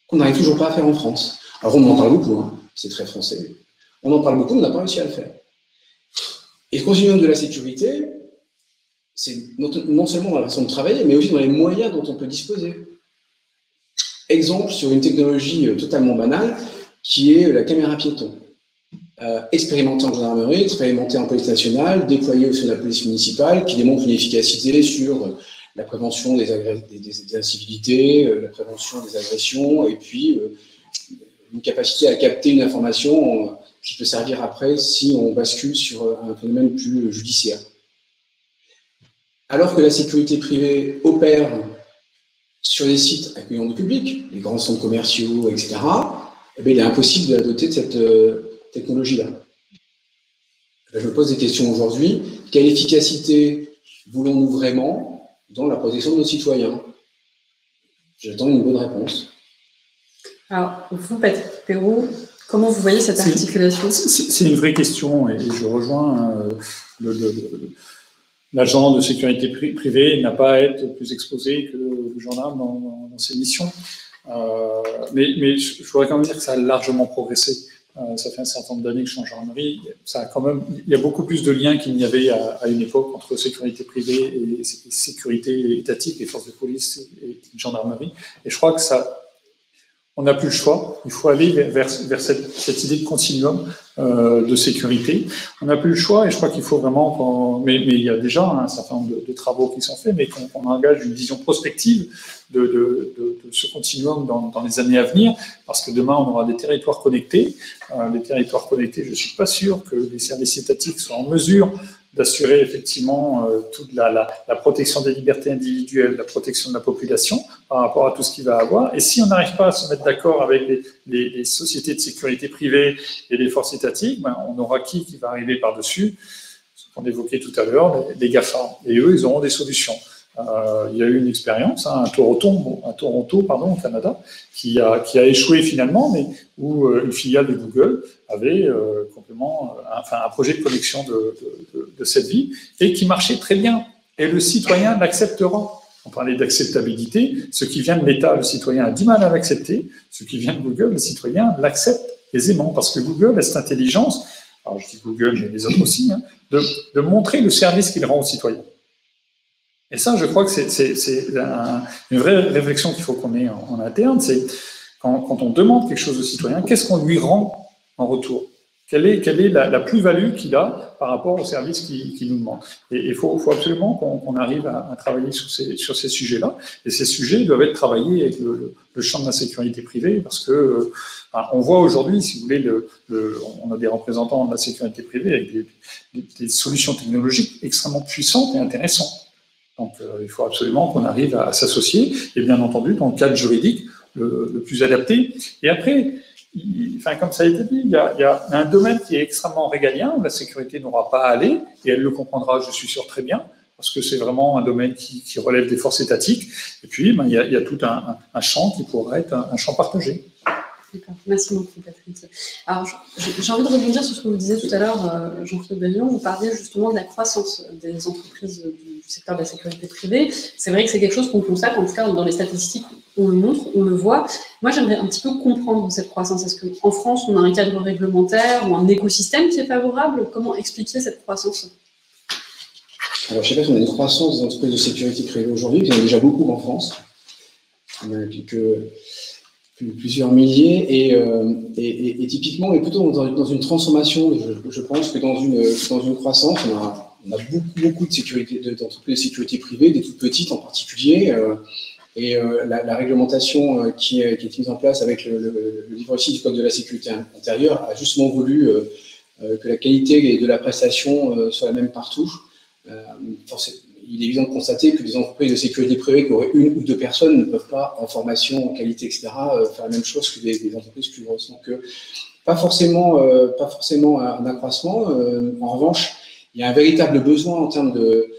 qu'on n'arrive toujours pas à faire en France. Alors on en parle beaucoup, hein, c'est très français. On en parle beaucoup, mais on n'a pas réussi à le faire. Et le continuum de la sécurité, c'est non seulement dans la façon de travailler, mais aussi dans les moyens dont on peut disposer. Exemple sur une technologie totalement banale, qui est la caméra piéton. Expérimentée en gendarmerie, expérimentée en police nationale, déployée au sein de la police municipale, qui démontre une efficacité sur la prévention des incivilités, la prévention des agressions, et puis une capacité à capter une information qui peut servir après si on bascule sur un phénomène plus judiciaire. Alors que la sécurité privée opère sur des sites accueillants du public, les grands centres commerciaux, etc., eh bien, il est impossible de la doter de cette technologie-là. Je me pose des questions aujourd'hui. Quelle efficacité voulons-nous vraiment dans la protection de nos citoyens? J'attends une bonne réponse. Alors, vous, Patrick Perrault, comment vous voyez cette articulation? C'est une vraie question, et je rejoins l'agent de sécurité privée n'a pas à être plus exposé que le gendarme dans ses missions. Mais je voudrais quand même dire que ça a largement progressé. Ça fait un certain nombre d'années que je suis en gendarmerie. Ça a quand même, il y a beaucoup plus de liens qu'il n'y avait à une époque entre sécurité privée et sécurité étatique, les forces de police et gendarmerie. Et je crois que on n'a plus le choix. Il faut aller vers cette idée de continuum de sécurité. On n'a plus le choix, et je crois qu'il faut vraiment mais il y a déjà un certain nombre de travaux qui sont faits, mais qu'on engage une vision prospective de ce continuum dans les années à venir, parce que demain, on aura des territoires connectés. Les territoires connectés, je ne suis pas sûr que les services étatiques soient en mesure d'assurer effectivement toute la protection des libertés individuelles, la protection de la population par rapport à tout ce qu'il va avoir. Et si on n'arrive pas à se mettre d'accord avec les sociétés de sécurité privée et les forces étatiques, ben, on aura qui va arriver par-dessus, ce qu'on évoquait tout à l'heure, les GAFA. Et eux, ils auront des solutions. Il y a eu une expérience à Toronto, au Canada, qui a échoué finalement, mais où une filiale de Google avait un projet de connexion de cette ville et qui marchait très bien. Et le citoyen l'acceptera. On parlait d'acceptabilité. Ce qui vient de l'État, le citoyen a du mal à l'accepter. Ce qui vient de Google, le citoyen l'accepte aisément, parce que Google a cette intelligence, alors je dis Google, mais les autres aussi, hein, de montrer le service qu'il rend aux citoyens. Et ça, je crois que c'est une vraie réflexion qu'il faut qu'on ait en interne, c'est quand on demande quelque chose au citoyen, qu'est-ce qu'on lui rend en retour? Quelle est la plus-value qu'il a par rapport au service qu'il nous demande? Et il faut absolument qu'on arrive à travailler sur ces sujets-là. Et ces sujets doivent être travaillés avec le champ de la sécurité privée, parce que on voit aujourd'hui, si vous voulez, on a des représentants de la sécurité privée avec des solutions technologiques extrêmement puissantes et intéressantes. Donc, il faut absolument qu'on arrive à s'associer, et bien entendu, dans le cadre juridique le plus adapté. Et après, comme ça a été dit, il y a un domaine qui est extrêmement régalien, où la sécurité n'aura pas à aller, et elle le comprendra, je suis sûr, très bien, parce que c'est vraiment un domaine qui relève des forces étatiques. Et puis, il y a tout un champ qui pourrait être un champ partagé. D'accord, merci beaucoup Patrick. Alors j'ai envie de rebondir sur ce que vous disiez tout à l'heure, Jean-Philippe Bellon. Vous parliez justement de la croissance des entreprises du secteur de la sécurité privée. C'est vrai que c'est quelque chose qu'on constate, en tout cas dans les statistiques, on le montre, on le voit. Moi, j'aimerais un petit peu comprendre cette croissance. Est-ce qu'en France, on a un cadre réglementaire ou un écosystème qui est favorable? Comment expliquer cette croissance? Alors, je ne sais pas si on a une croissance des entreprises de sécurité privée aujourd'hui, il y en a déjà beaucoup en France. On a plusieurs milliers, et typiquement, on est plutôt dans une transformation. Je pense que dans une croissance, on a beaucoup d'entreprises de sécurité privée, des toutes petites en particulier, la réglementation qui est mise en place avec le livre 6 du Code de la sécurité intérieure a justement voulu que la qualité de la prestation soit la même partout. Il est évident de constater que des entreprises de sécurité privée qui auraient une ou deux personnes ne peuvent pas, en formation, en qualité, etc., faire la même chose que des entreprises plus grosses. Donc, pas forcément un accroissement. En revanche, il y a un véritable besoin en termes de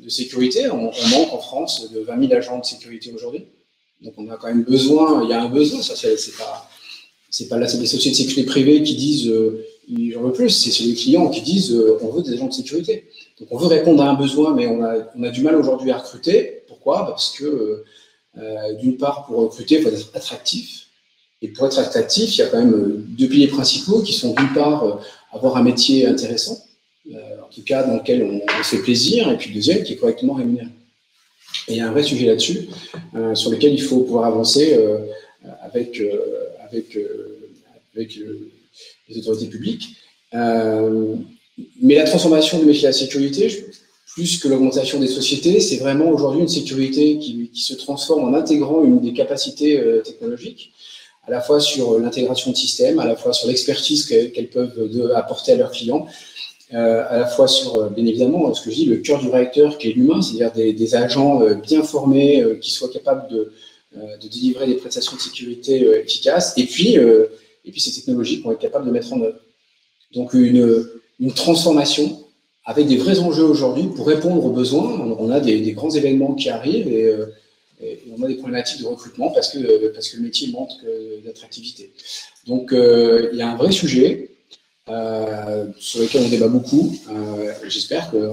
sécurité. On manque en France de 20 000 agents de sécurité aujourd'hui. Donc, on a quand même besoin, il y a un besoin, ça, c'est pas là, c'est des sociétés de sécurité privée qui disent j'en veux plus, c'est les clients qui disent on veut des agents de sécurité. Donc on veut répondre à un besoin, mais on a du mal aujourd'hui à recruter. Pourquoi? Parce que d'une part, pour recruter, il faut être attractif. Et pour être attractif, il y a quand même deux piliers principaux qui sont d'une part avoir un métier intéressant, en tout cas dans lequel on se fait plaisir, et puis le deuxième qui est correctement rémunéré. Et il y a un vrai sujet là-dessus, sur lequel il faut pouvoir avancer avec les autorités publiques. Mais la transformation du métier de la sécurité, plus que l'augmentation des sociétés, c'est vraiment aujourd'hui une sécurité qui se transforme en intégrant une des capacités technologiques, à la fois sur l'intégration de systèmes, à la fois sur l'expertise qu'elles peuvent apporter à leurs clients, à la fois sur, bien évidemment, ce que je dis, le cœur du réacteur qui est l'humain, c'est-à-dire des agents bien formés qui soient capables de délivrer des prestations de sécurité efficaces, et puis ces technologies qu'on est capable de mettre en œuvre. Donc une transformation avec des vrais enjeux aujourd'hui pour répondre aux besoins. On a des grands événements qui arrivent et on a des problématiques de recrutement parce que le métier manque d'attractivité. Donc il y a un vrai sujet sur lequel on débat beaucoup. J'espère que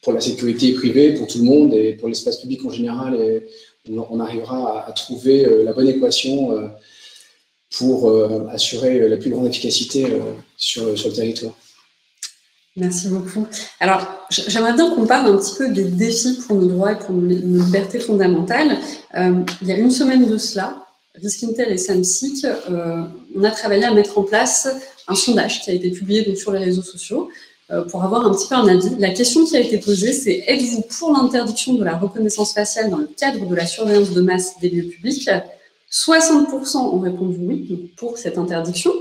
pour la sécurité privée, pour tout le monde et pour l'espace public en général, on arrivera à trouver la bonne équation pour assurer la plus grande efficacité sur le territoire. Merci beaucoup. Alors, j'aimerais bien qu'on parle un petit peu des défis pour nos droits et pour nos libertés fondamentales. Il y a une semaine de cela, Riskintel et Samsic, on a travaillé à mettre en place un sondage qui a été publié donc, sur les réseaux sociaux pour avoir un petit peu un avis. La question qui a été posée, c'est « Êtes-vous pour l'interdiction de la reconnaissance faciale dans le cadre de la surveillance de masse des lieux publics ?» 60% ont répondu oui, donc pour cette interdiction.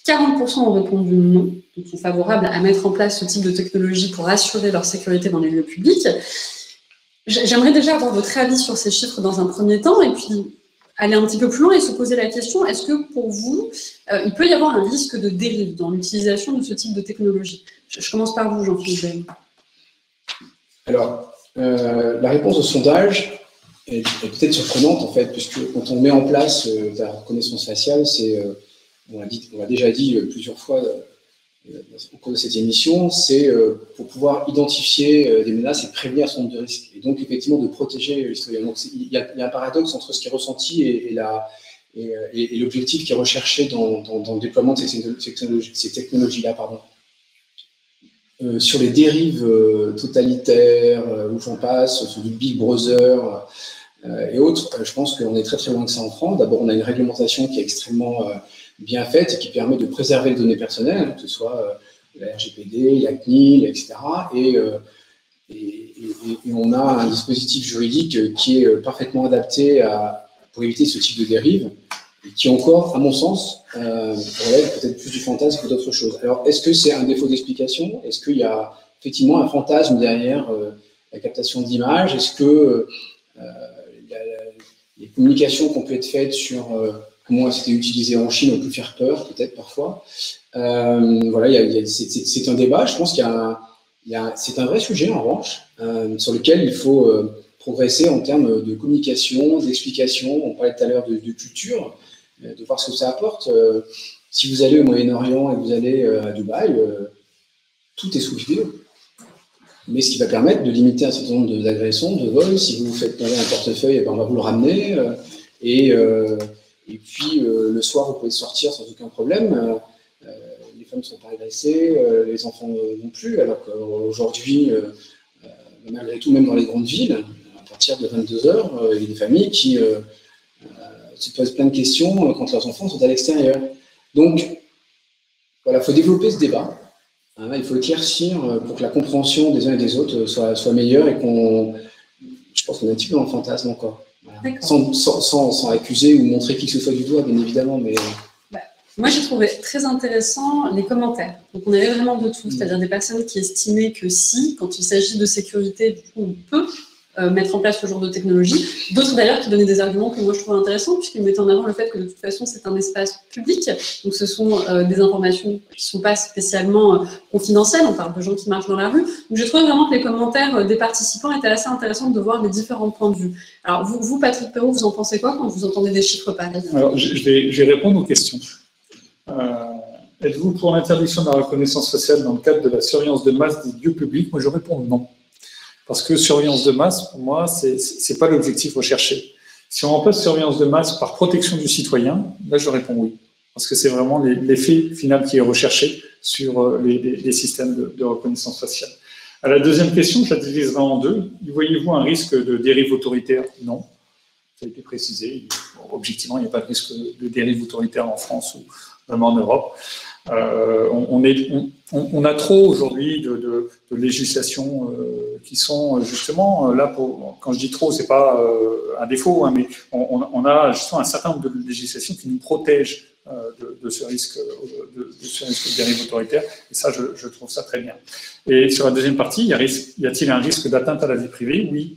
40% ont répondu non, donc sont favorables à mettre en place ce type de technologie pour assurer leur sécurité dans les lieux publics. J'aimerais déjà avoir votre avis sur ces chiffres dans un premier temps, et puis aller un petit peu plus loin et se poser la question, est-ce que pour vous, il peut y avoir un risque de dérive dans l'utilisation de ce type de technologie? Je commence par vous, Jean-Philippe Bayle. Alors, la réponse au sondage est peut-être surprenante, en fait, puisque quand on met en place la reconnaissance faciale, on l'a déjà dit plusieurs fois au cours de cette émission, c'est pour pouvoir identifier des menaces et prévenir un certain nombre de risques, et donc effectivement de protéger les citoyens. Donc il y a un paradoxe entre ce qui est ressenti et l'objectif qui est recherché dans le déploiement de ces technologies-là. Sur les dérives totalitaires, où j'en passe, sur du Big Brother et autres, je pense qu'on est très très loin de ça en France. D'abord, on a une réglementation qui est extrêmement bien faite et qui permet de préserver les données personnelles, que ce soit la RGPD, la CNIL, etc. Et on a un dispositif juridique qui est parfaitement adapté pour éviter ce type de dérive, et qui encore, à mon sens, relève peut-être plus du fantasme que d'autres choses. Alors, est-ce que c'est un défaut d'explication? Est-ce qu'il y a effectivement un fantasme derrière la captation d'images? Est-ce que les communications qui ont pu être faites sur comment c'était utilisé en Chine ont pu faire peur, peut-être parfois? Voilà, c'est un débat. Je pense c'est un vrai sujet, en revanche, sur lequel il faut progresser en termes de communication, d'explication. On parlait tout à l'heure de culture, de voir ce que ça apporte. Si vous allez au Moyen-Orient et vous allez à Dubaï, tout est sous vidéo. mais ce qui va permettre de limiter un certain nombre d'agressions, de vols. Si vous vous faites voler un portefeuille, on va vous le ramener. Et puis, le soir, vous pouvez sortir sans aucun problème. Les femmes ne sont pas agressées, les enfants non plus, alors qu'aujourd'hui, malgré tout, même dans les grandes villes, à partir de 22 h, il y a des familles qui se posent plein de questions quand leurs enfants sont à l'extérieur. Donc, voilà, il faut développer ce débat. Il faut éclaircir pour que la compréhension des uns et des autres soit meilleure et je pense qu'on est un petit peu dans le fantasme encore. Voilà. Sans accuser ou montrer qui que ce soit du doigt, bien évidemment, mais... Moi, j'ai trouvé très intéressant les commentaires. Donc, on avait vraiment de tout, c'est-à-dire des personnes qui estimaient que si, quand il s'agit de sécurité, du coup, on peut mettre en place ce genre de technologie. D'autres, d'ailleurs, qui donnaient des arguments que moi, je trouvais intéressants, puisqu'ils mettaient en avant le fait que, de toute façon, c'est un espace public. Donc, ce sont des informations qui ne sont pas spécialement confidentielles. On parle de gens qui marchent dans la rue. Donc, j'ai trouvé vraiment que les commentaires des participants étaient assez intéressants de voir les différents points de vue. Alors, vous Patrick Perrault, vous en pensez quoi quand vous entendez des chiffres pareils? Alors, je vais répondre aux questions. Êtes-vous pour l'interdiction de la reconnaissance faciale dans le cadre de la surveillance de masse des lieux publics? Moi, je réponds non. Parce que surveillance de masse, pour moi, c'est pas l'objectif recherché. Si on remplace surveillance de masse par protection du citoyen, là, je réponds oui. Parce que c'est vraiment l'effet final qui est recherché sur les systèmes de reconnaissance faciale. À la deuxième question, je la diviserai en deux. Voyez-vous un risque de dérive autoritaire? Non. Ça a été précisé. Objectivement, il n'y a pas de risque de dérive autoritaire en France ou même en Europe. On a trop aujourd'hui de législations qui sont justement là pour. Quand je dis trop, c'est pas un défaut, hein, mais on a justement un certain nombre de législations qui nous protègent de ce risque de dérive autoritaire. Et ça, je trouve ça très bien. Et sur la deuxième partie, y a-t-il un risque d'atteinte à la vie privée? Oui.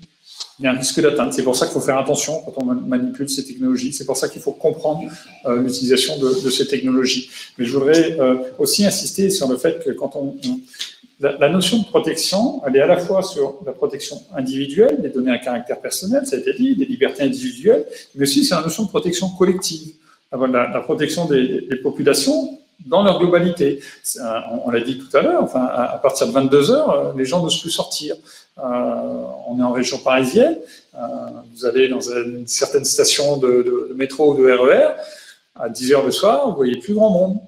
Il y a un risque d'atteinte. C'est pour ça qu'il faut faire attention quand on manipule ces technologies. C'est pour ça qu'il faut comprendre l'utilisation de ces technologies. Mais je voudrais aussi insister sur le fait que quand la notion de protection, elle est à la fois sur la protection individuelle, des données à caractère personnel, ça a été dit, des libertés individuelles, mais aussi sur la notion de protection collective, la protection des populations dans leur globalité. On l'a dit tout à l'heure, enfin, à partir de 22 h, les gens n'osent plus sortir. On est en région parisienne, vous allez dans une certaine station de métro ou de RER, à 10 h le soir, vous ne voyez plus grand monde.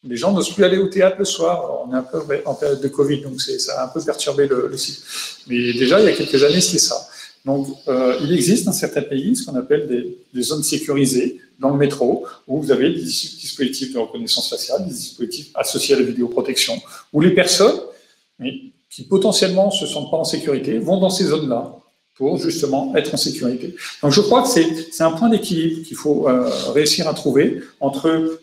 Les gens n'osent plus aller au théâtre le soir. Alors, on est un peu en période de Covid, donc ça a un peu perturbé le site. Mais déjà, il y a quelques années, c'était ça. Donc, il existe dans certains pays ce qu'on appelle des zones sécurisées dans le métro, où vous avez des dispositifs de reconnaissance faciale, des dispositifs associés à la vidéoprotection, où les personnes qui potentiellement ne se sentent pas en sécurité vont dans ces zones-là pour justement être en sécurité. Donc, je crois que c'est un point d'équilibre qu'il faut réussir à trouver entre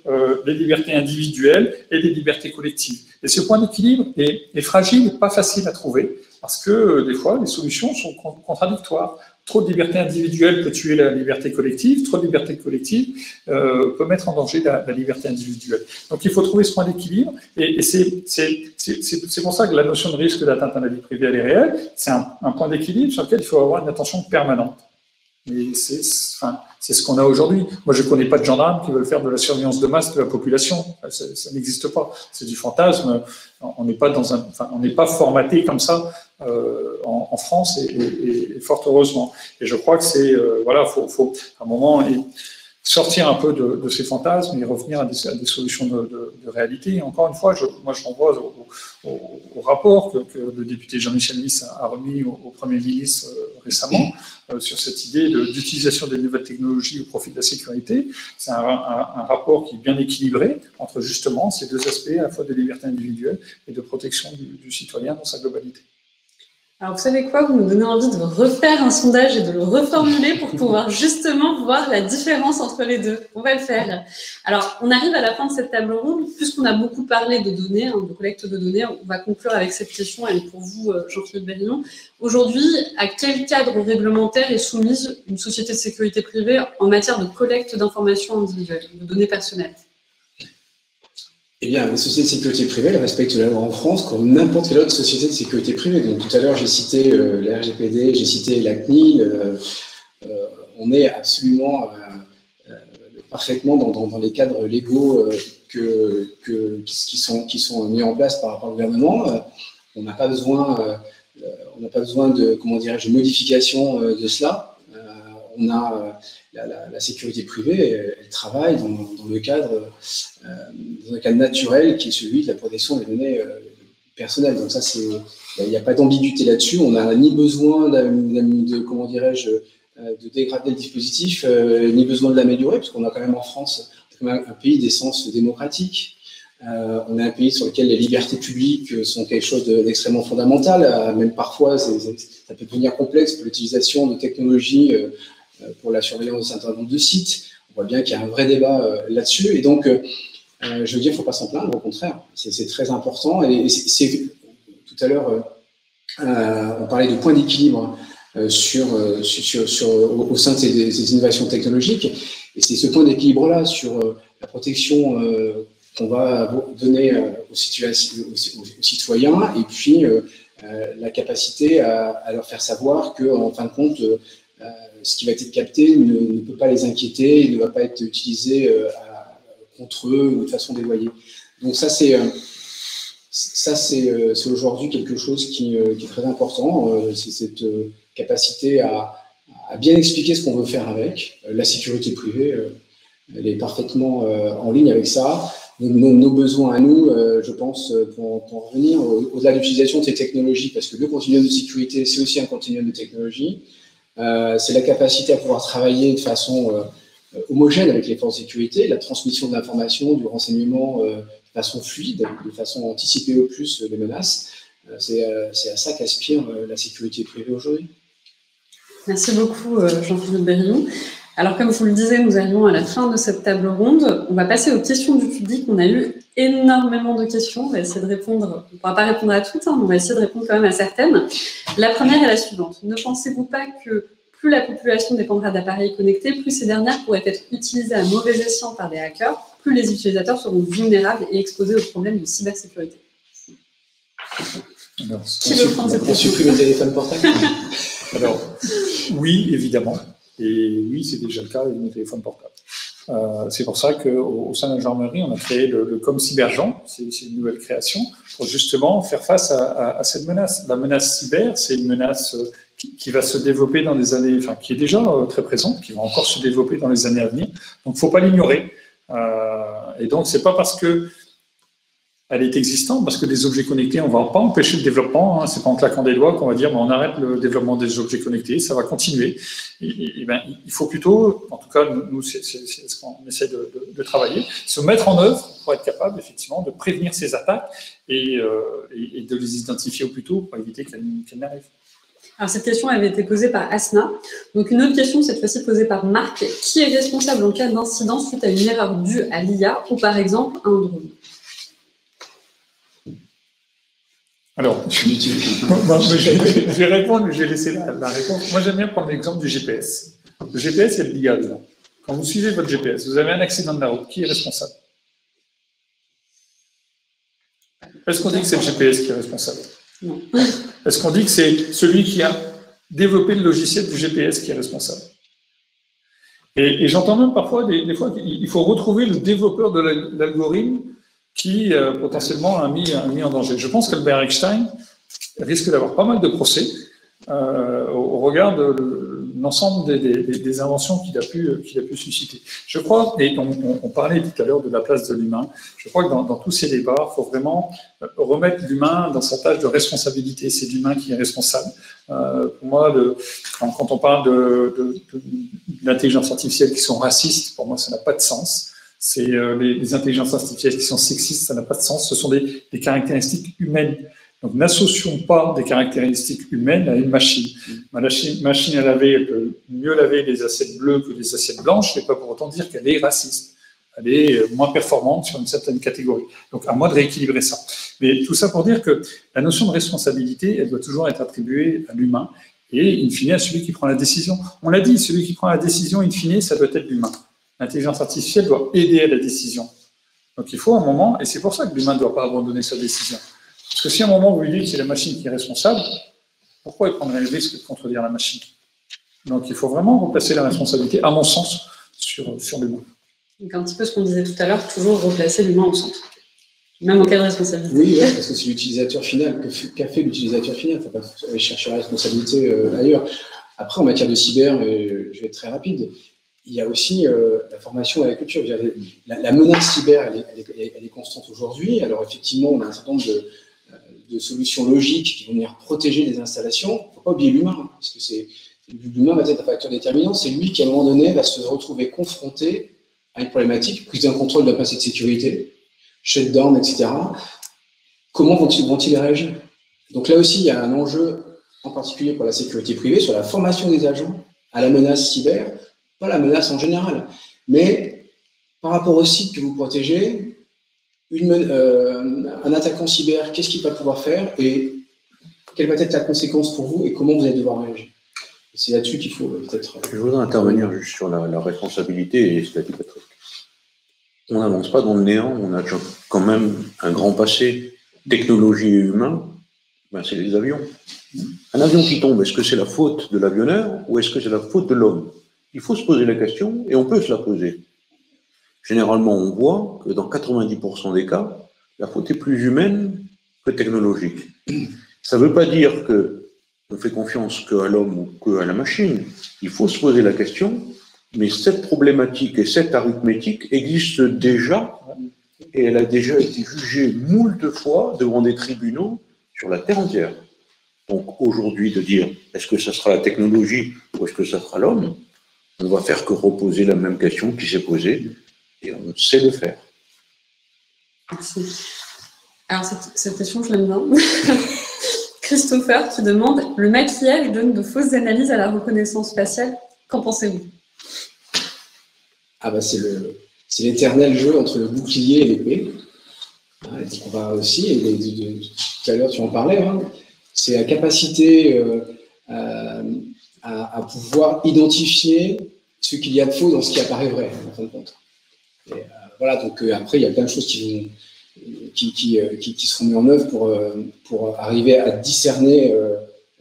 les libertés individuelles et les libertés collectives. Et ce point d'équilibre est fragile et pas facile à trouver, parce que des fois, les solutions sont contradictoires. Trop de liberté individuelle peut tuer la liberté collective, trop de liberté collective peut mettre en danger la liberté individuelle. Donc il faut trouver ce point d'équilibre, et c'est pour ça que la notion de risque d'atteinte à la vie privée, elle est réelle. C'est un point d'équilibre sur lequel il faut avoir une attention permanente. Et c'est ce qu'on a aujourd'hui. Moi, je ne connais pas de gendarmes qui veulent faire de la surveillance de masse de la population. Ça n'existe pas. C'est du fantasme. On n'est pas formaté comme ça en France, et fort heureusement. Et je crois que faut à un moment sortir un peu de ces fantasmes et revenir à des solutions de réalité. Et encore une fois, je renvoie au rapport que le député Jean-Michel Lys a remis au Premier ministre récemment sur cette idée d'utilisation des nouvelles technologies au profit de la sécurité. C'est un rapport qui est bien équilibré entre justement ces deux aspects, à la fois de liberté individuelle et de protection du citoyen dans sa globalité. Alors, vous savez quoi? Vous nous donnez envie de refaire un sondage et de le reformuler pour pouvoir justement voir la différence entre les deux. On va le faire. Alors, on arrive à la fin de cette table ronde. Puisqu'on a beaucoup parlé de données, de collecte de données, on va conclure avec cette question. Elle est pour vous, Jean-Philippe Berillon. Aujourd'hui, à quel cadre réglementaire est soumise une société de sécurité privée en matière de collecte d'informations individuelles, de données personnelles? Eh bien, les sociétés de sécurité privée, elles respectent la loi en France comme n'importe quelle autre société de sécurité privée. Donc, tout à l'heure, j'ai cité la RGPD, j'ai cité la CNIL. On est absolument parfaitement dans les cadres légaux qui sont mis en place par le gouvernement. on n'a pas besoin, de, comment dirais-je, de modification de cela. On a la sécurité privée, elle travaille dans le cadre naturel qui est celui de la protection des données personnelles. Donc ça, il n'y a pas d'ambiguïté là-dessus. On n'a ni besoin comment dirais-je, de dégrader le dispositif, ni besoin de l'améliorer, parce qu'on a quand même en France un pays d'essence démocratique. On est un pays sur lequel les libertés publiques sont quelque chose d'extrêmement fondamental. Même parfois, ça peut devenir complexe pour l'utilisation de technologies pour la surveillance d'un certain nombre de sites. On voit bien qu'il y a un vrai débat là-dessus. Et donc, je veux dire, il ne faut pas s'en plaindre, au contraire. C'est très important. Et tout à l'heure, on parlait de points d'équilibre au sein de ces innovations technologiques. Et c'est ce point d'équilibre-là sur la protection qu'on va donner aux citoyens et puis la capacité à leur faire savoir qu'en fin de compte, ce qui va être capté ne peut pas les inquiéter, il ne va pas être utilisé contre eux ou de façon dévoyée. Donc ça, c'est aujourd'hui quelque chose qui est très important. C'est cette capacité à bien expliquer ce qu'on veut faire avec. La sécurité privée, elle est parfaitement en ligne avec ça. Nos besoins à nous, je pense, pour revenir au-delà de l'utilisation de ces technologies, parce que le continuum de sécurité, c'est aussi un continuum de technologie. C'est la capacité à pouvoir travailler de façon homogène avec les forces de sécurité, la transmission de l'information, du renseignement de façon fluide, de façon à anticiper au plus les menaces. C'est à ça qu'aspire la sécurité privée aujourd'hui. Merci beaucoup, Jean-Philippe Berillon. Alors, comme vous le disiez, nous arrivons à la fin de cette table ronde. On va passer aux questions du public. On a eu énormément de questions. On va essayer de répondre. On ne pourra pas répondre à toutes, mais on va essayer de répondre quand même à certaines. La première est la suivante. Ne pensez-vous pas que plus la population dépendra d'appareils connectés, plus ces dernières pourraient être utilisées à mauvais escient par des hackers, plus les utilisateurs seront vulnérables et exposés aux problèmes de cybersécurité? Alors, Qui veut prendre cette question? On supprime le téléphone portable? Alors, oui, évidemment. Et oui, c'est déjà le cas avec nos téléphones portables. C'est pour ça qu'au sein de la gendarmerie, on a créé le ComCyberGen, c'est une nouvelle création, pour justement faire face à cette menace. La menace cyber, c'est une menace qui va se développer dans les années, enfin qui est déjà très présente, qui va encore se développer dans les années à venir. Donc, il ne faut pas l'ignorer. Et donc, c'est pas parce que elle est existante, parce que des objets connectés, on ne va pas empêcher le développement, hein, c'est pas en claquant des doigts qu'on va dire on arrête le développement des objets connectés, ça va continuer. Et ben, il faut plutôt, en tout cas nous c'est ce qu'on essaie de travailler, se mettre en œuvre pour être capable effectivement de prévenir ces attaques et de les identifier au plus tôt pour éviter qu'elles n'arrivent. Alors, cette question avait été posée par Asna. Donc, une autre question, cette fois-ci posée par Marc. Qui est responsable en cas d'incident suite à une erreur due à l'IA ou par exemple un drone? Alors, je vais répondre, mais je vais laisser la réponse. Moi, j'aime bien prendre l'exemple du GPS. Le GPS, il y a de l'IA dedans. Quand vous suivez votre GPS, vous avez un accident de la route, qui est responsable? Est-ce qu'on dit que c'est le GPS qui est responsable? Non. Est-ce qu'on dit que c'est celui qui a développé le logiciel du GPS qui est responsable? Et j'entends même parfois, des fois, qu'il faut retrouver le développeur de l'algorithme qui potentiellement a mis en danger. Je pense qu'Albert Einstein risque d'avoir pas mal de procès au regard de l'ensemble des inventions qu'il a pu susciter. Je crois, et on parlait tout à l'heure de la place de l'humain, je crois que dans tous ces débats, il faut vraiment remettre l'humain dans sa tâche de responsabilité. C'est l'humain qui est responsable. Pour moi, quand on parle de l'intelligence artificielle qui sont racistes, pour moi, ça n'a pas de sens. C'est les intelligences artificielles qui sont sexistes, ça n'a pas de sens. Ce sont des caractéristiques humaines. Donc, n'associons pas des caractéristiques humaines à une machine. La machine à laver, elle peut mieux laver les assiettes bleues que les assiettes blanches, mais pas pour autant dire qu'elle est raciste. Elle est moins performante sur une certaine catégorie. Donc, à moi de rééquilibrer ça. Mais tout ça pour dire que la notion de responsabilité, elle doit toujours être attribuée à l'humain et, in fine, à celui qui prend la décision. On l'a dit, celui qui prend la décision, in fine, ça doit être l'humain. L'intelligence artificielle doit aider à la décision. Donc il faut un moment, et c'est pour ça que l'humain ne doit pas abandonner sa décision. Parce que si à un moment vous lui dites que c'est la machine qui est responsable, pourquoi il prendrait le risque de contredire la machine? Donc il faut vraiment replacer la responsabilité, à mon sens, sur l'humain. Donc un petit peu ce qu'on disait tout à l'heure, toujours replacer l'humain au centre. Même en cas de responsabilité. Oui, ouais, parce que c'est l'utilisateur final. Qu'a fait l'utilisateur final? Il ne faut pas aller chercher la responsabilité ailleurs. Après, en matière de cyber, je vais être très rapide, il y a aussi la formation et la culture. La menace cyber, elle est constante aujourd'hui. Alors effectivement, on a un certain nombre de solutions logiques qui vont venir protéger les installations. Il ne faut pas oublier l'humain, parce que l'humain va être un facteur déterminant. C'est lui qui, à un moment donné, va se retrouver confronté à une problématique, prise d'un contrôle d'un passé de sécurité, shutdown, etc. Comment vont-ils réagir? Donc là aussi, il y a un enjeu, en particulier pour la sécurité privée, sur la formation des agents à la menace cyber, pas la menace en général, mais par rapport au site que vous protégez, un attaquant cyber, qu'est-ce qu'il va pouvoir faire et quelle va être la conséquence pour vous et comment vous allez devoir réagir? C'est là-dessus qu'il faut peut-être... Je voudrais intervenir juste sur la responsabilité et ce qu'a dit Patrick. On n'avance pas dans le néant, on a quand même un grand passé, technologie et humain, ben c'est les avions. Un avion qui tombe, est-ce que c'est la faute de l'avionneur ou est-ce que c'est la faute de l'homme? Il faut se poser la question et on peut se la poser. Généralement, on voit que dans 90% des cas, la faute est plus humaine que technologique. Ça ne veut pas dire qu'on fait confiance qu'à l'homme ou qu'à la machine. Il faut se poser la question, mais cette problématique et cette arithmétique existent déjà et elle a déjà été jugée moult fois devant des tribunaux sur la terre entière. Donc aujourd'hui, de dire est-ce que ça sera la technologie ou est-ce que ça sera l'homme, on va faire que reposer la même question qui s'est posée et on sait le faire. Merci. Alors cette question, je l'aime bien. Christopher qui demande « Le maquillage donne de fausses analyses à la reconnaissance faciale. Qu'en pensez-vous » Ah bah c'est l'éternel jeu entre le bouclier et l'épée. On va aussi, et tout à l'heure tu en parlais, hein, c'est la capacité à pouvoir identifier ce qu'il y a de faux dans ce qui apparaît vrai, en fin de compte. Et, voilà, donc après, il y a plein de choses qui seront mises en œuvre pour arriver à discerner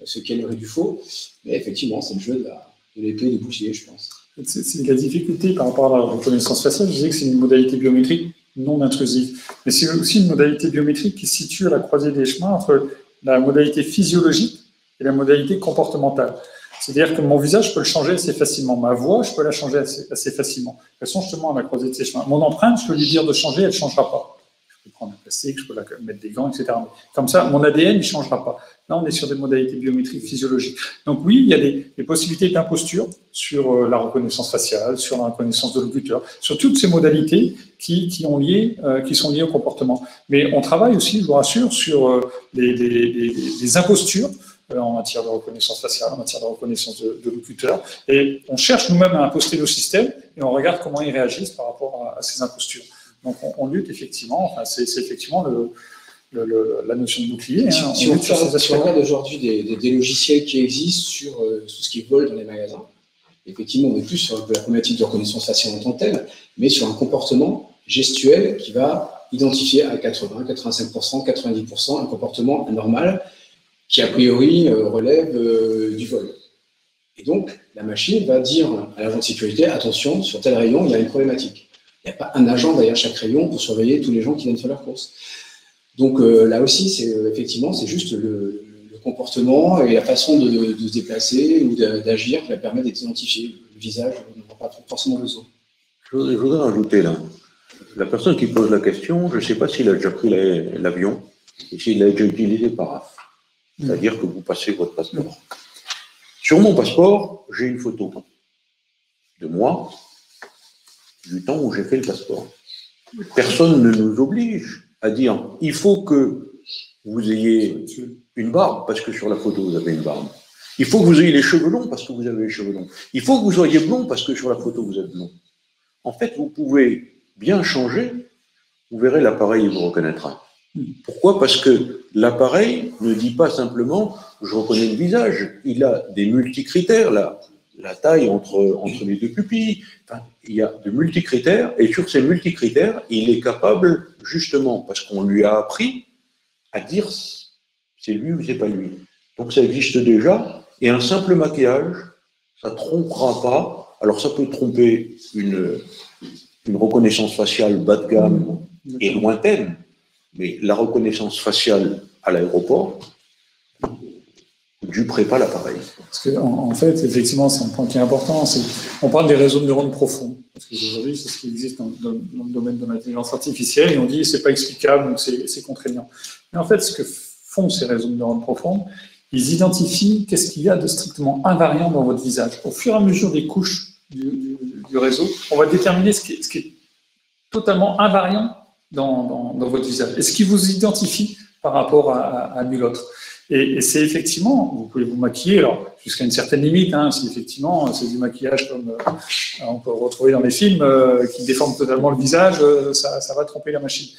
ce qu'est le vrai du faux. Mais effectivement, c'est le jeu de l'épée et du bouclier, je pense. C'est la difficulté par rapport à la reconnaissance faciale. Je disais que c'est une modalité biométrique non intrusive. Mais c'est aussi une modalité biométrique qui se situe à la croisée des chemins entre la modalité physiologique et la modalité comportementale. C'est-à-dire que mon visage, je peux le changer assez facilement. Ma voix, je peux la changer assez facilement. Elles sont justement à la croisée de ces chemins. Mon empreinte, je peux lui dire de changer, elle ne changera pas. Je peux prendre un plastique, je peux mettre des gants, etc. Comme ça, mon ADN, il ne changera pas. Là, on est sur des modalités biométriques physiologiques. Donc oui, il y a des possibilités d'imposture sur la reconnaissance faciale, sur la reconnaissance de locuteur, sur toutes ces modalités qui sont liées au comportement. Mais on travaille aussi, je vous rassure, sur les impostures en matière de reconnaissance faciale, en matière de reconnaissance de locuteur. Et on cherche nous-mêmes à imposter nos systèmes et on regarde comment ils réagissent par rapport à ces impostures. Donc on lutte effectivement, enfin, c'est effectivement la notion de bouclier. Hein, si on regarde aujourd'hui des logiciels qui existent sur tout ce qui est vol dans les magasins, effectivement on n'est plus sur la problématique de reconnaissance faciale en tant que telle, mais sur un comportement gestuel qui va identifier à 80, 85%, 90% un comportement anormal qui a priori relève du vol. Et donc, la machine va dire à l'agent de sécurité, attention, sur tel rayon, il y a une problématique. Il n'y a pas un agent derrière chaque rayon pour surveiller tous les gens qui viennent faire leur course. Donc là aussi, effectivement, c'est juste le comportement et la façon de se déplacer ou d'agir qui va permettre d'identifier le visage. On n'aura pas forcément besoin. Je voudrais rajouter là, la personne qui pose la question, je ne sais pas s'il a déjà pris l'avion et s'il l'a déjà utilisé par c'est-à-dire que vous passez votre passeport. Sur mon passeport, j'ai une photo de moi, du temps où j'ai fait le passeport. Personne ne nous oblige à dire il faut que vous ayez une barbe, parce que sur la photo, vous avez une barbe. Il faut que vous ayez les cheveux longs, parce que vous avez les cheveux longs. Il faut que vous soyez blond, parce que sur la photo, vous êtes blond. En fait, vous pouvez bien changer, vous verrez, l'appareil vous reconnaîtra. Pourquoi? Parce que l'appareil ne dit pas simplement « je reconnais le visage ». Il a des multicritères, la taille entre les deux pupilles. Enfin, il y a de multicritères, et sur ces multicritères, il est capable, justement, parce qu'on lui a appris, à dire c'est lui ou c'est pas lui. Donc ça existe déjà, et un simple maquillage, ça ne trompera pas. Alors ça peut tromper une reconnaissance faciale bas de gamme et lointaine, Mais la reconnaissance faciale à l'aéroport, duperait pas l'appareil. Parce qu'en fait, effectivement, c'est un point qui est important. On parle des réseaux de neurones profonds. Parce qu'aujourd'hui, c'est ce qui existe dans le domaine de l'intelligence artificielle. Et on dit c'est pas explicable, donc c'est contraignant. Mais en fait, ce que font ces réseaux de neurones profonds, ils identifient qu'est-ce qu'il y a de strictement invariant dans votre visage. Au fur et à mesure des couches du réseau, on va déterminer ce qui est totalement invariant dans votre visage. Et ce qui vous identifie par rapport à nul autre. Et c'est effectivement, vous pouvez vous maquiller, alors jusqu'à une certaine limite, si effectivement c'est du maquillage comme on peut retrouver dans les films, qui déforme totalement le visage, ça va tromper la machine.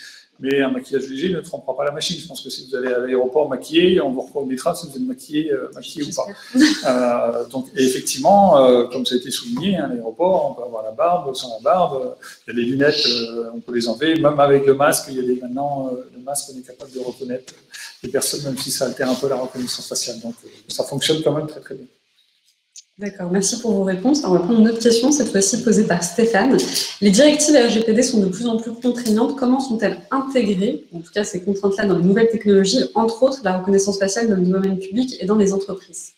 Mais un maquillage léger ne trompera pas la machine. Je pense que si vous allez à l'aéroport maquillé, on vous reconnaîtra si vous êtes maquillé ou pas. Donc, et effectivement, comme ça a été souligné, à l'aéroport, on peut avoir la barbe, sans la barbe, il y a des lunettes, on peut les enlever, même avec le masque, maintenant, le masque, on est capable de reconnaître les personnes, même si ça altère un peu la reconnaissance faciale. Donc, ça fonctionne quand même très très bien. D'accord, merci pour vos réponses. Alors, on va prendre une autre question, cette fois-ci posée par Stéphane. Les directives RGPD sont de plus en plus contraignantes. Comment sont-elles intégrées, en tout cas ces contraintes-là, dans les nouvelles technologies, entre autres la reconnaissance faciale dans le domaine public et dans les entreprises?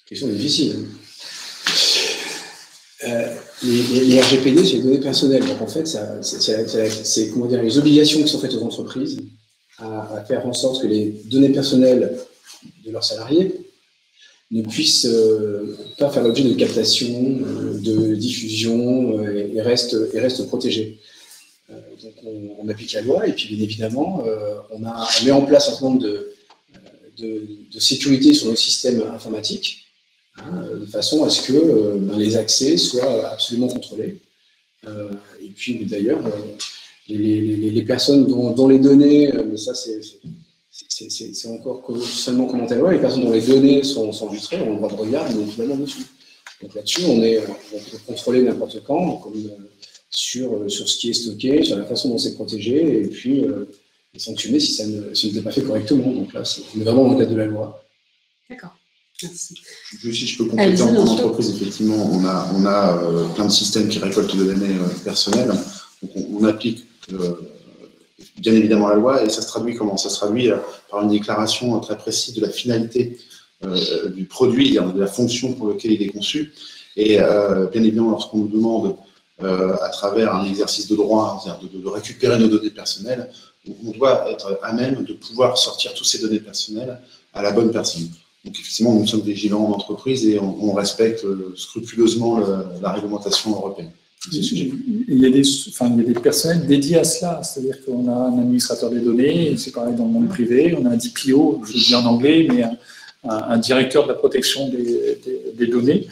Question difficile. Les RGPD, c'est les données personnelles. Donc en fait, c'est comment dire, les obligations qui sont faites aux entreprises à faire en sorte que les données personnelles de leurs salariés ne puissent pas faire l'objet de captation, de diffusion et restent protégés. Donc on applique la loi et puis bien évidemment on met en place un certain nombre de sécurité sur nos systèmes informatiques de façon à ce que les accès soient absolument contrôlés. Et puis d'ailleurs les personnes dont les données, mais ça c'est encore seulement commenté à la loi, les personnes dont les données sont enregistrées ont le droit de regard, mais finalement dessus. Donc là-dessus, on peut contrôler n'importe quand, comme sur ce qui est stocké, sur la façon dont c'est protégé, et puis sanctionner si ça n'était pas fait correctement. Donc là, on est vraiment dans le cadre de la loi. D'accord. Merci. Si je peux compléter, en entreprise, effectivement, on a plein de systèmes qui récoltent des données personnelles. Donc on applique bien évidemment la loi, et ça se traduit comment? Ça se traduit par une déclaration très précise de la finalité du produit, de la fonction pour laquelle il est conçu. Et bien évidemment, lorsqu'on nous demande, à travers un exercice de droit, de récupérer nos données personnelles, on doit être à même de pouvoir sortir toutes ces données personnelles à la bonne personne. Donc effectivement, nous sommes vigilants en entreprise et on respecte scrupuleusement la réglementation européenne. Il y a des personnels dédiés à cela, c'est-à-dire qu'on a un administrateur des données, c'est pareil dans le monde privé, on a un DPO, je le dis en anglais, mais un directeur de la protection des données,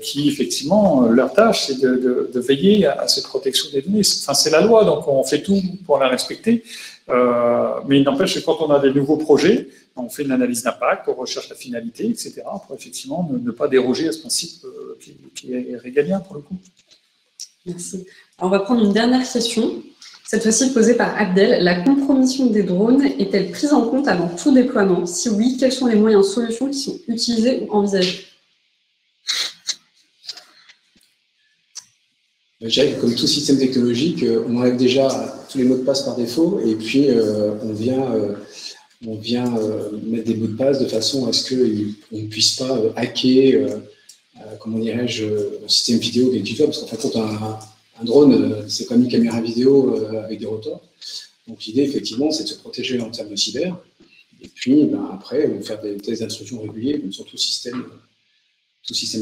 qui effectivement, leur tâche, c'est de veiller à cette protection des données. Enfin, c'est la loi, donc on fait tout pour la respecter, mais il n'empêche que quand on a des nouveaux projets, on fait une analyse d'impact, on recherche la finalité, etc., pour effectivement ne pas déroger à ce principe qui est régalien pour le coup. Merci. Alors, on va prendre une dernière question, cette fois-ci posée par Abdel. La compromission des drones est-elle prise en compte avant tout déploiement? Si oui, quels sont les moyens, solutions qui sont utilisés ou envisagés? Je dirais que comme tout système technologique, on enlève déjà tous les mots de passe par défaut et puis on vient mettre des mots de passe de façon à ce qu'on ne puisse pas hacker, comment dirais-je, un système vidéo quelque chose, parce qu'en fait, un drone, c'est comme une caméra vidéo avec des rotors. Donc l'idée, effectivement, c'est de se protéger en termes de cyber, et puis après, faire des tests d'instruction réguliers, comme sur tout système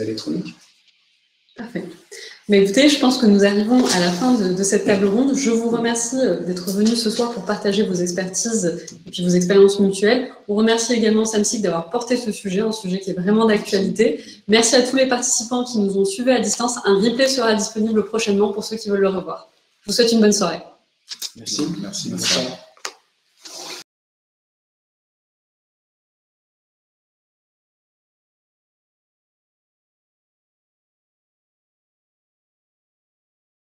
électronique. Parfait. Mais écoutez, je pense que nous arrivons à la fin de cette table ronde. Je vous remercie d'être venus ce soir pour partager vos expertises et puis vos expériences mutuelles. On remercie également Samsic d'avoir porté ce sujet, un sujet qui est vraiment d'actualité. Merci à tous les participants qui nous ont suivis à distance. Un replay sera disponible prochainement pour ceux qui veulent le revoir. Je vous souhaite une bonne soirée. Merci. Merci.